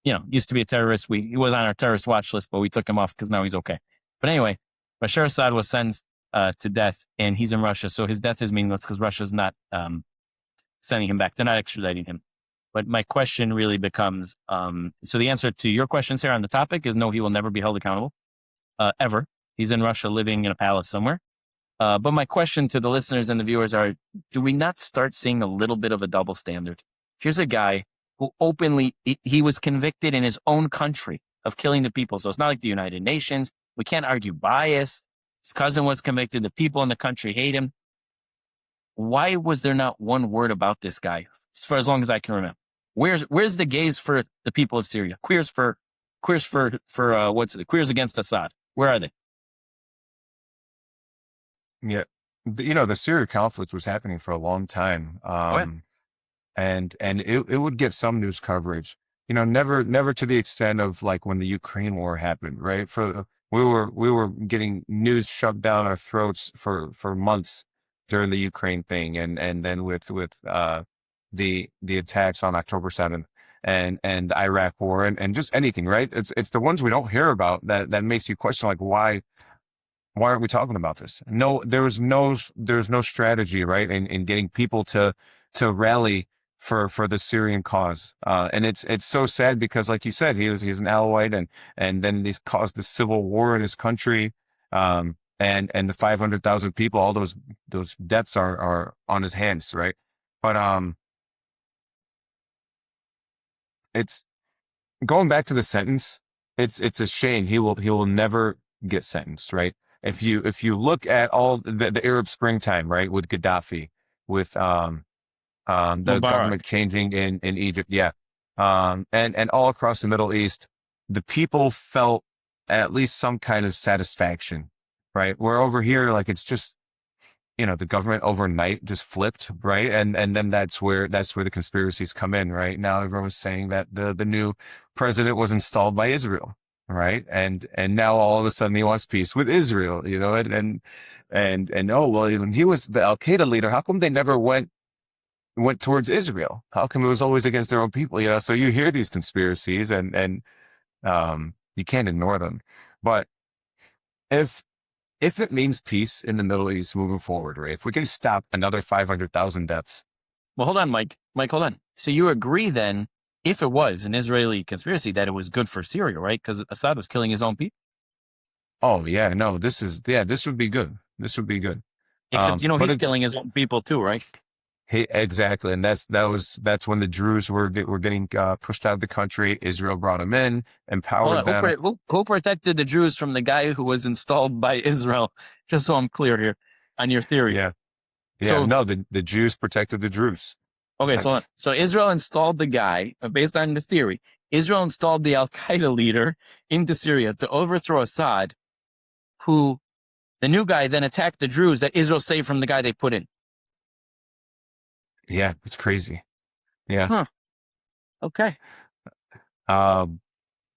used to be a terrorist. He was on our terrorist watch list, but we took him off because now he's okay. But anyway, Bashar al-Assad was sentenced to death, and he's in Russia, so his death is meaningless because Russia's not sending him back. They're not extraditing him. But my question really becomes, so the answer to your question, Sarah, on the topic is no, he will never be held accountable, ever. He's in Russia living in a palace somewhere. But my question to the listeners and the viewers are, do we not start seeing a little bit of a double standard? Here's a guy who openly, he was convicted in his own country of killing the people. So it's not like the United Nations. We can't argue bias. His cousin was convicted. The people in the country hate him. Why was there not one word about this guy for as long as I can remember? Where's the gays for the people of Syria? Queers against Assad? Where are they? Yeah. The Syria conflict was happening for a long time. And it would get some news coverage, never to the extent of like when the Ukraine war happened, right? We were getting news shoved down our throats for months during the Ukraine thing. And then with the attacks on October 7th and the Iraq war and just anything, right? It's the ones we don't hear about that makes you question, like, why aren't we talking about this? No, there's no strategy, right? In getting people to rally for the Syrian cause. And it's so sad because, like you said, he's an Alawite and then he's caused the civil war in his country. And the 500,000 people, all those deaths are on his hands, right? But it's going back to the sentence. It's a shame he will never get sentenced, right? If you look at all the Arab Spring time, right, with Gaddafi, with the government changing in Egypt, yeah, and all across the Middle East, the people felt at least some kind of satisfaction, right? Where over here, like, it's just, the government overnight just flipped, right? And then that's where the conspiracies come in, right? Now everyone's saying that the new president was installed by Israel, right? And now all of a sudden he wants peace with Israel, and oh, well, when he was the al-Qaeda leader, how come they never went towards Israel? How come it was always against their own people? So you hear these conspiracies and you can't ignore them. But if it means peace in the Middle East moving forward, right? If we can stop another 500,000 deaths. Well, hold on, Mike. Mike, hold on. So you agree then, if it was an Israeli conspiracy, that it was good for Syria, right? Because Assad was killing his own people. Oh yeah, no, this would be good. This would be good. Except, he's killing his own people too, right? Exactly. And that's when the Druze were getting pushed out of the country. Israel brought them in, empowered them. Who protected the Druze from the guy who was installed by Israel? Just so I'm clear here on your theory. Yeah. So, no, the Jews protected the Druze. Okay, so Israel installed the guy, based on the theory, Israel installed the al-Qaeda leader into Syria to overthrow Assad, who the new guy then attacked the Druze that Israel saved from the guy they put in. Yeah, it's crazy. Yeah. Huh. Okay.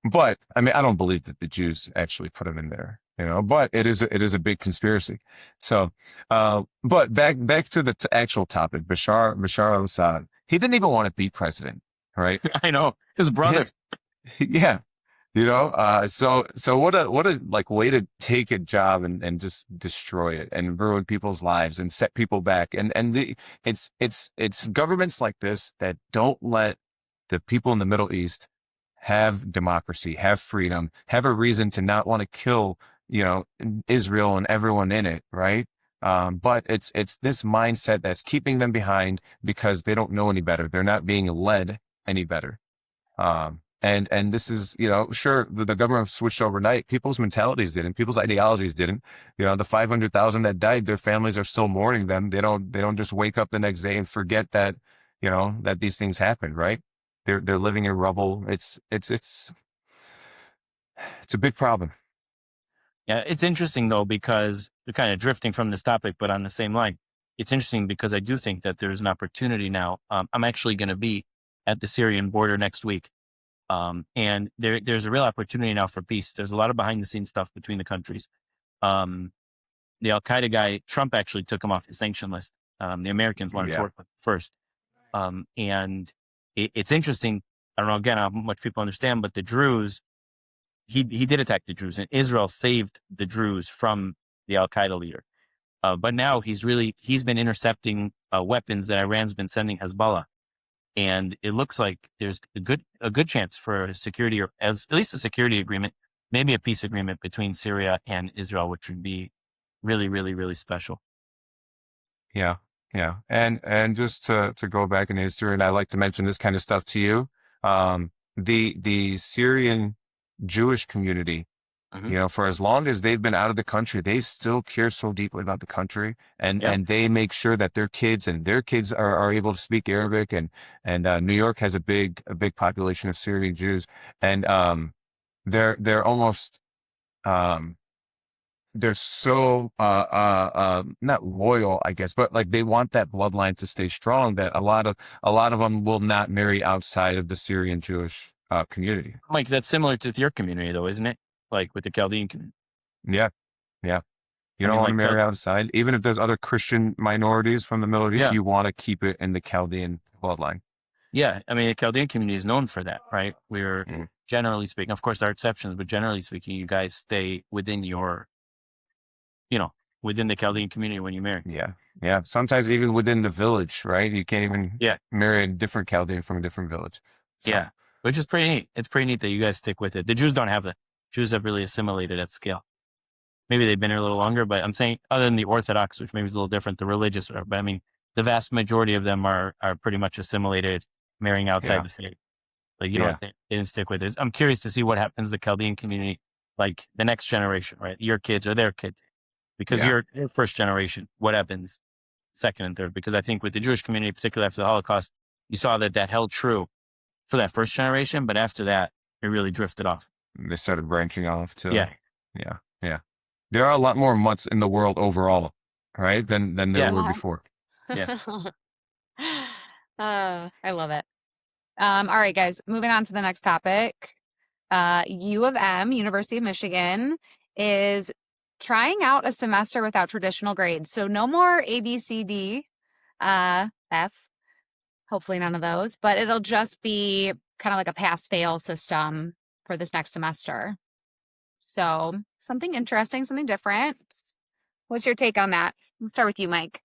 But I mean, I don't believe that the Jews actually put him in there, but it is a big conspiracy. So, but back to the actual topic, Bashar al-Assad, he didn't even want to be president, right? I know his brother. Yeah. So what a like way to take a job and just destroy it and ruin people's lives and set people back. It's governments like this that don't let the people in the Middle East have democracy, have freedom, have a reason to not want to kill, Israel and everyone in it, right? But it's this mindset that's keeping them behind because they don't know any better. They're not being led any better. And this is, sure, the government switched overnight. People's mentalities didn't. People's ideologies didn't. The 500,000 that died, their families are still mourning them. They don't just wake up the next day and forget that, that these things happened, right? They're living in rubble. It's a big problem. Yeah, it's interesting though, because we're kind of drifting from this topic, but on the same line, it's interesting because I do think that there's an opportunity now. I'm actually going to be at the Syrian border next week. And there's a real opportunity now for peace. There's a lot of behind the scenes stuff between the countries. The al-Qaeda guy, Trump actually took him off the sanction list. The Americans wanted to work with him first. And it's interesting. I don't know, again, how much people understand, but the Druze, he did attack the Druze, and Israel saved the Druze from the al-Qaeda leader. But now he's been intercepting weapons that Iran's been sending Hezbollah. And it looks like there's a good chance for a security, or at least a security agreement, maybe a peace agreement between Syria and Israel, which would be really, really, really special. Yeah. Yeah. And just to go back in history, and I like to mention this kind of stuff to you, the Syrian Jewish community, for as long as they've been out of the country, they still care so deeply about the country, and they make sure that their kids are able to speak Arabic, and New York has a big population of Syrian Jews, and they're almost they're so not loyal, I guess, but like they want that bloodline to stay strong, that a lot of them will not marry outside of the Syrian Jewish community. Mike, that's similar to your community though, isn't it? Like with the Chaldean community. Yeah. Yeah. You don't want to marry outside. Even if there's other Christian minorities from the Middle East, you want to keep it in the Chaldean bloodline. Yeah. I mean, the Chaldean community is known for that, right? We're generally speaking, of course, there are exceptions, but generally speaking, you guys stay within your, within the Chaldean community when you marry. Yeah. Yeah. Sometimes even within the village, right? You can't even marry a different Chaldean from a different village. So. Yeah. Which is pretty neat. It's pretty neat that you guys stick with it. The Jews don't have that. Jews have really assimilated at scale. Maybe they've been here a little longer, but I'm saying other than the Orthodox, which maybe is a little different, the religious, but I mean, the vast majority of them are pretty much assimilated, marrying outside the faith. But they didn't stick with it. I'm curious to see what happens to the Chaldean community, like the next generation, right? Your kids or their kids, because you're first generation. What happens second and third? Because I think with the Jewish community, particularly after the Holocaust, you saw that held true for that first generation, but after that, it really drifted off. They started branching off too. Yeah. There are a lot more mutts in the world overall, right? Than there were before. Yeah. I love it. All right, guys, moving on to the next topic. U of M, University of Michigan, is trying out a semester without traditional grades. So no more A, B, C, D, F. Hopefully none of those, but it'll just be kind of like a pass-fail system for this next semester. So something interesting, something different. What's your take on that? We'll start with you, Mike.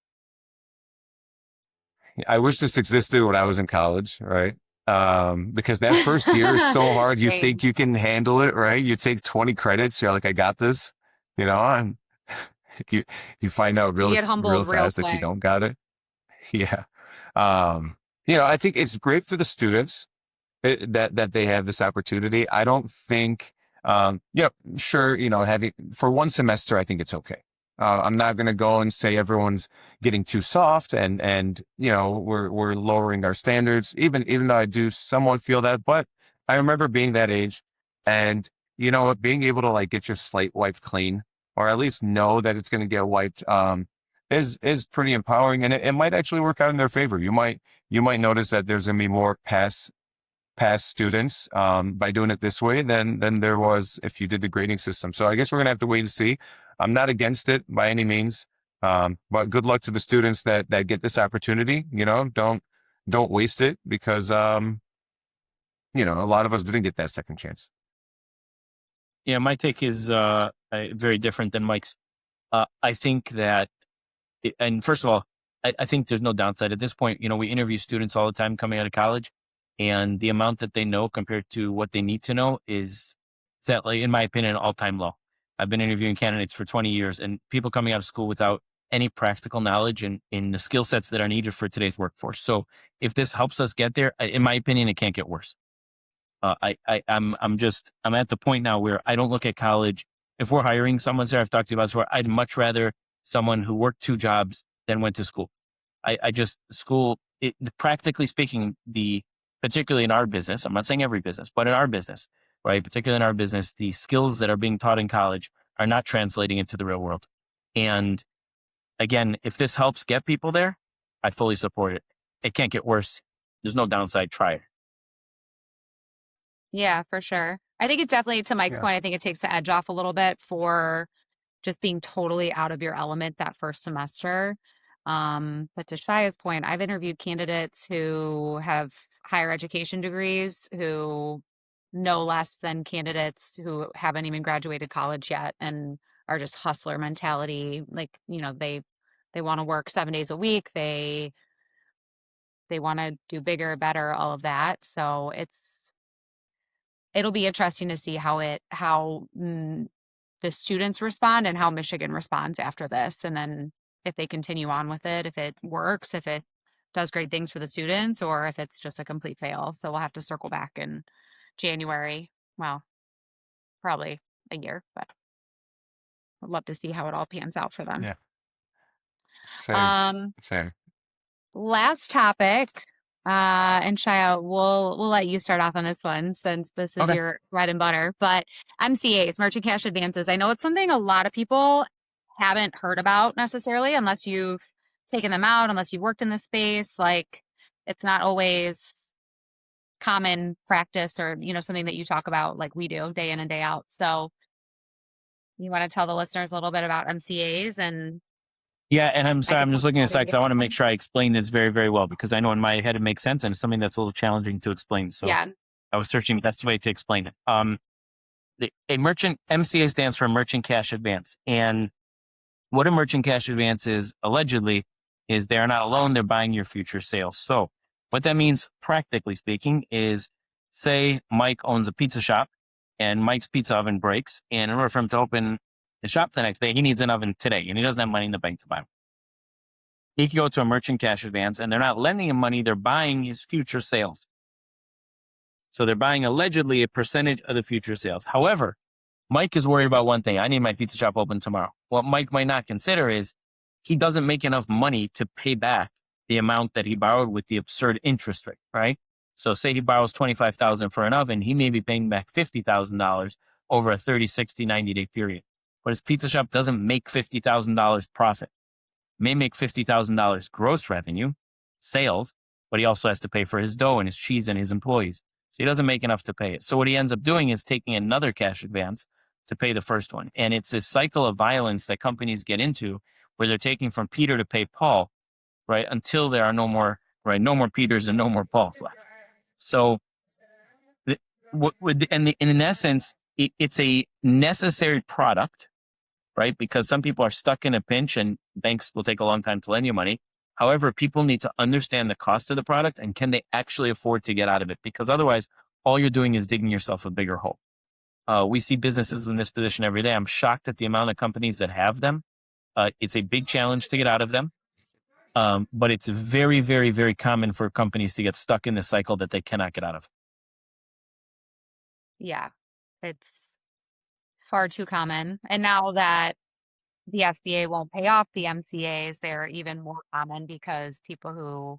I wish this existed when I was in college, right? Because that first year is so hard. You think you can handle it, right? You take 20 credits. You're like, I got this, and you find out real fast that you don't got it. Yeah. I think it's great for the students that they have this opportunity. I don't think, sure, having for one semester, I think it's okay. I'm not going to go and say everyone's getting too soft and we're lowering our standards, even though I do somewhat feel that. But I remember being that age and, being able to like get your slate wiped clean, or at least know that it's going to get wiped, is pretty empowering, and it might actually work out in their favor. You might notice that there's going to be more pass past students by doing it this way than there was if you did the grading system. So I guess we're gonna have to wait and see. I'm not against it by any means, but good luck to the students that get this opportunity. You know, don't waste it because you know, a lot of us didn't get that second chance. Yeah, my take is very different than Mike's. I think that, and first of all, I think there's no downside at this point. You know, we interview students all the time coming out of college, and the amount that they know compared to what they need to know is, like, in my opinion, an all-time low. I've been interviewing candidates for 20 years, and people coming out of school without any practical knowledge and in the skill sets that are needed for today's workforce. So if this helps us get there, in my opinion, it can't get worse. I'm at the point now where I don't look at college. If we're hiring someone, Sarah, I've talked to you about this before, I'd much rather someone who worked 2 jobs than went to school. Practically speaking, particularly in our business, I'm not saying every business, but in our business, right? Particularly in our business, the skills that are being taught in college are not translating into the real world. And again, if this helps get people there, I fully support it. It can't get worse. There's no downside. Try it. Yeah, for sure. I think it definitely, to Mike's point, I think it takes the edge off a little bit for just being totally out of your element that first semester. But to Shaya's point, I've interviewed candidates who have higher education degrees who know less than candidates who haven't even graduated college yet and are just hustler mentality. Like, you know, they want to work 7 days a week. They want to do bigger, better, all of that. So it'll be interesting to see how the students respond and how Michigan responds after this. And then if they continue on with it, if it works, if it does great things for the students, or if it's just a complete fail. So we'll have to circle back in January. Well, probably a year, but I'd love to see how it all pans out for them. Yeah. Same. Last topic. And Shia, we'll let you start off on this one since this is your bread and butter. But MCAs, merchant cash advances. I know it's something a lot of people haven't heard about necessarily, unless you've taken them out, unless you've worked in this space. Like, it's not always common practice or, you know, something that you talk about like we do day in and day out. So you want to tell the listeners a little bit about MCAs and... Yeah, and I'm sorry, I'm just looking at the site because I want to make sure I explain this very, very well because I know in my head it makes sense and it's something that's a little challenging to explain. So yeah. I was searching the best way to explain it. MCA stands for Merchant Cash Advance. And what a merchant cash advance is, allegedly, is they're not alone, they're buying your future sales. So what that means, practically speaking, is say Mike owns a pizza shop and Mike's pizza oven breaks. And in order for him to open the shop the next day, he needs an oven today and he doesn't have money in the bank to buy one. He can go to a merchant cash advance and they're not lending him money, they're buying his future sales. So they're buying allegedly a percentage of the future sales. However, Mike is worried about one thing. I need my pizza shop open tomorrow. What Mike might not consider is he doesn't make enough money to pay back the amount that he borrowed with the absurd interest rate, right? So say he borrows $25,000 for an oven, he may be paying back $50,000 over a 30, 60, 90-day period. But his pizza shop doesn't make $50,000 profit. May make $50,000 gross revenue, sales, but he also has to pay for his dough and his cheese and his employees. So he doesn't make enough to pay it. So what he ends up doing is taking another cash advance to pay the first one. And it's this cycle of violence that companies get into where they're taking from Peter to pay Paul, right? Until there are no more Peters and no more Pauls left. So in essence, it's a necessary product, right? Because some people are stuck in a pinch and banks will take a long time to lend you money. However, people need to understand the cost of the product and can they actually afford to get out of it? Because otherwise, all you're doing is digging yourself a bigger hole. We see businesses in this position every day. I'm shocked at the amount of companies that have them. It's a big challenge to get out of them. But it's very, very, very common for companies to get stuck in the cycle that they cannot get out of. Yeah, it's far too common. And now that the SBA won't pay off the MCAs, they're even more common because people who,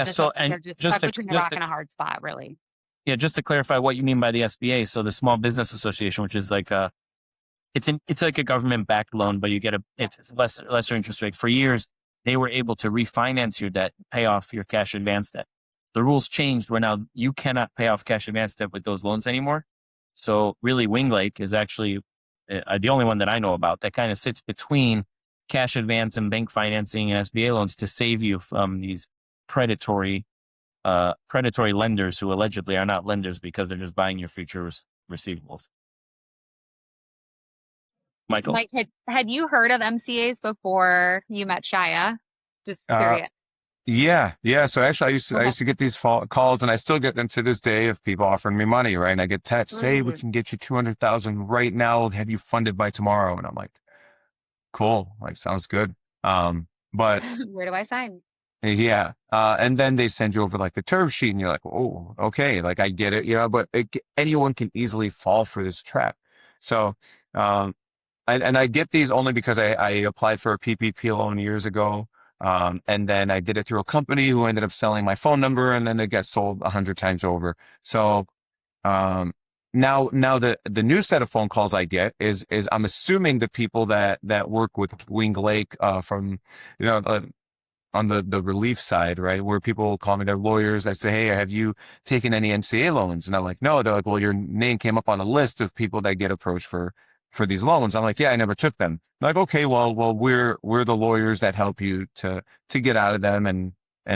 so and they're just just stuck between a rock and a hard spot, really. Yeah, just to clarify what you mean by the SBA, so the Small Business Association, which is like it's like a government-backed loan, but you get it's lesser interest rate. For years, they were able to refinance your debt, pay off your cash advance debt. The rules changed where now you cannot pay off cash advance debt with those loans anymore. So really, Winglake is actually the only one that I know about that kind of sits between cash advance and bank financing and SBA loans to save you from these predatory lenders who allegedly are not lenders because they're just buying your future receivables. Michael? Mike, had you heard of MCAs before you met Shia? Just curious. Yeah. So actually, I used to get these calls, and I still get them to this day of people offering me money, right? And I get texts, "Hey, we can get you 200,000 right now. Have you funded by tomorrow?" And I'm like, "Cool, like sounds good." But where do I sign? Yeah. And then they send you over like the term sheet, and you're like, "Oh, okay, like I get it," but anyone can easily fall for this trap. So, and I get these only because I applied for a PPP loan years ago. And then I did it through a company who ended up selling my phone number, and then it got sold 100 times over. So, now the new set of phone calls I get is I'm assuming the people that work with Winglake, from, on the relief side, right? Where people call me their lawyers. I say, "Hey, have you taken any MCA loans?" And I'm like, "No." They're like, "Well, your name came up on a list of people that get approached for these loans." I'm like, "Yeah, I never took them." They're like, "Okay, well, we're the lawyers that help you to get out of them and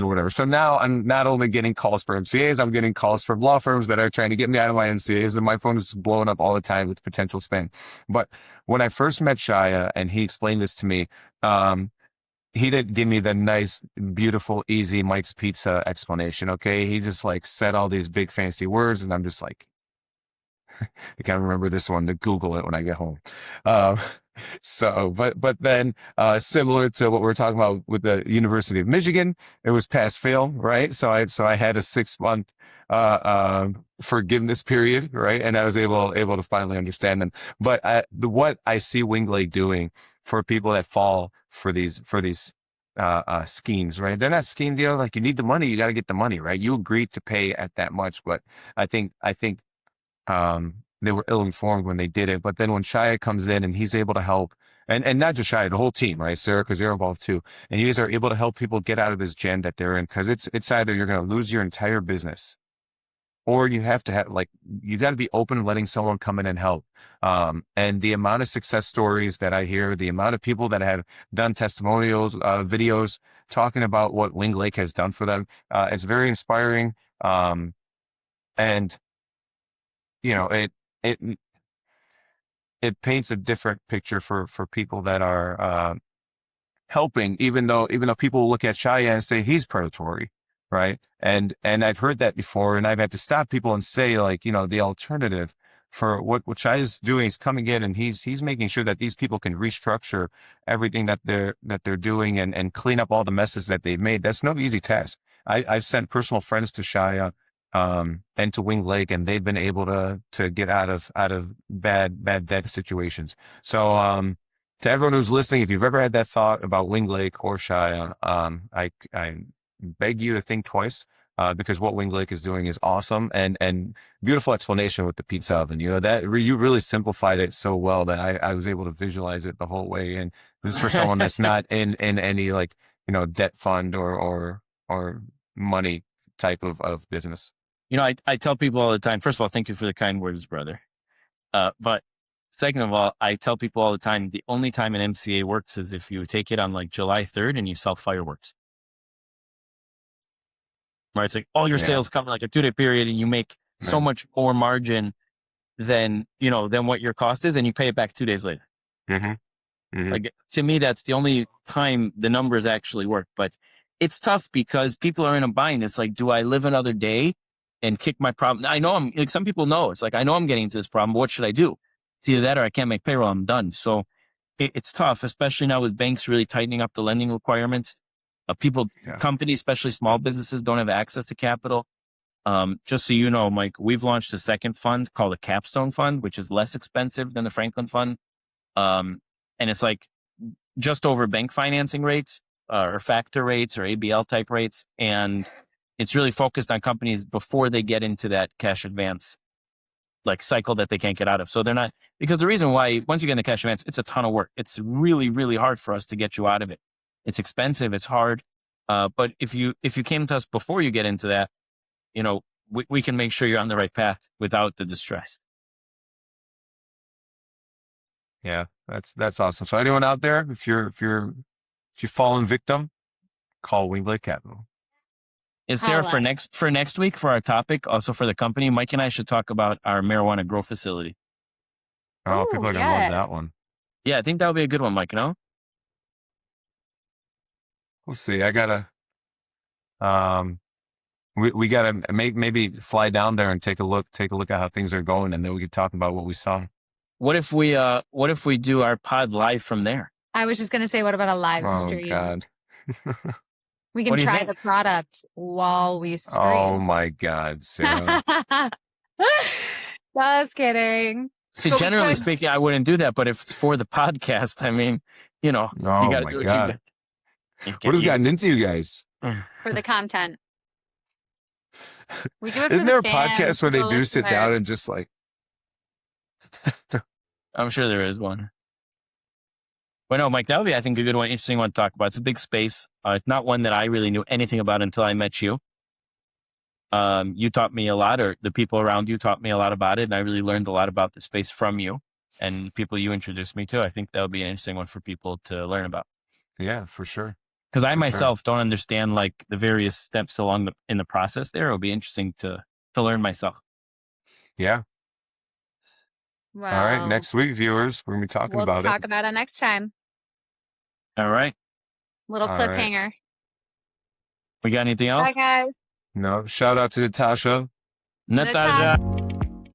whatever." So now I'm not only getting calls for MCAs, I'm getting calls from law firms that are trying to get me out of my MCAs, and my phone is blowing up all the time with potential spam. But when I first met Shia and he explained this to me, he didn't give me the nice, beautiful, easy Mike's Pizza explanation. Okay. He just like said all these big fancy words, and I'm just like, I can't remember this one to Google it when I get home. But then, similar to what we were talking about with the University of Michigan, it was pass fail, right? So I had a 6-month, forgiveness period, right? And I was able to finally understand them. But what I see Winglake doing for people that fall for these schemes, right? They're not scheme deal. Like, you need the money, you got to get the money, right? You agreed to pay at that much, but I think they were ill-informed when they did it. But then when Shia comes in and he's able to help, and not just Shia, the whole team, right? Sarah, because you're involved too. And you guys are able to help people get out of this jam that they're in. Cause it's either you're going to lose your entire business, or you have to have, like, you got to be open to letting someone come in and help. And the amount of success stories that I hear, the amount of people that have done testimonials, videos talking about what Winglake has done for them, it's very inspiring. And it paints a different picture for people that are helping, even though people look at Shia and say he's predatory, right? And I've heard that before, and I've had to stop people and say, like, the alternative for what Shia is doing is coming in, and he's making sure that these people can restructure everything that they're doing and clean up all the messes that they've made. That's no easy task. I've sent personal friends to Shia, and to Winglake, and they've been able to get out of bad debt situations. So, to everyone who's listening, if you've ever had that thought about Winglake or Shia, I beg you to think twice, because what Winglake is doing is awesome, and beautiful explanation with the pizza oven. That you really simplified it so well that I was able to visualize it the whole way. And this is for someone that's not in any, like, debt fund or money type of business. I tell people all the time, first of all, thank you for the kind words, brother. But second of all, I tell people all the time, the only time an MCA works is if you take it on like July 3rd and you sell fireworks. Right? It's like all your sales come in like a 2-day period, and you make so much more margin than what your cost is, and you pay it back 2 days later. Mm-hmm. Mm-hmm. Like, to me, that's the only time the numbers actually work. But it's tough because people are in a bind. It's like, do I live another day and kick my problem? I know some people know. It's like, I know I'm getting into this problem. What should I do? It's either that or I can't make payroll. I'm done. So it's tough, especially now with banks really tightening up the lending requirements. Companies, especially small businesses, don't have access to capital. Just so you know, Mike, we've launched a second fund called a Capstone Fund, which is less expensive than the Franklin Fund. And it's like just over bank financing rates, or factor rates, or ABL type rates. And it's really focused on companies before they get into that cash advance like cycle that they can't get out of. So they're not, because the reason why, once you get in the cash advance, it's a ton of work. It's really, really hard for us to get you out of it. It's expensive. It's hard. But if you came to us before you get into that, you know, we can make sure you're on the right path without the distress. Yeah, that's awesome. So anyone out there, if you've fallen victim, call Wingblade Capital. Is Sarah, for next week for our topic, also for the company, Mike and I should talk about our marijuana grow facility. Oh, people are gonna love that one. Yeah, I think that would be a good one, Mike. No, we'll see. I gotta, we gotta maybe fly down there and take a look at how things are going, and then we could talk about what we saw. What if we do our pod live from there? I was just gonna say, what about a live stream? Oh God. We can try the product while we stream. Oh my God, Sarah. Just kidding. See, generally speaking, I wouldn't do that, but if it's for the podcast, I mean, you know, you gotta do what God. What has gotten into you guys? For the content. We do it for Isn't there the a fans, podcast where they do listeners. sit down and just like... I'm sure there is one. But no, Mike, that would be, I think, a good one, interesting one to talk about. It's a big space. It's not one that I really knew anything about until I met you. You taught me a lot, or the people around you taught me a lot about it, and I really learned a lot about the space from you and people you introduced me to. I think that would be an interesting one for people to learn about. Yeah, for sure. Because I myself don't understand like the various steps in the process there. It'll be interesting to learn myself. Yeah. Well, all right. Next week, viewers, we're going to be talking about it. We'll talk about it next time. All right. Little cliffhanger. Right. We got anything else? Bye, guys. No. Shout out to Natasha. Natasha.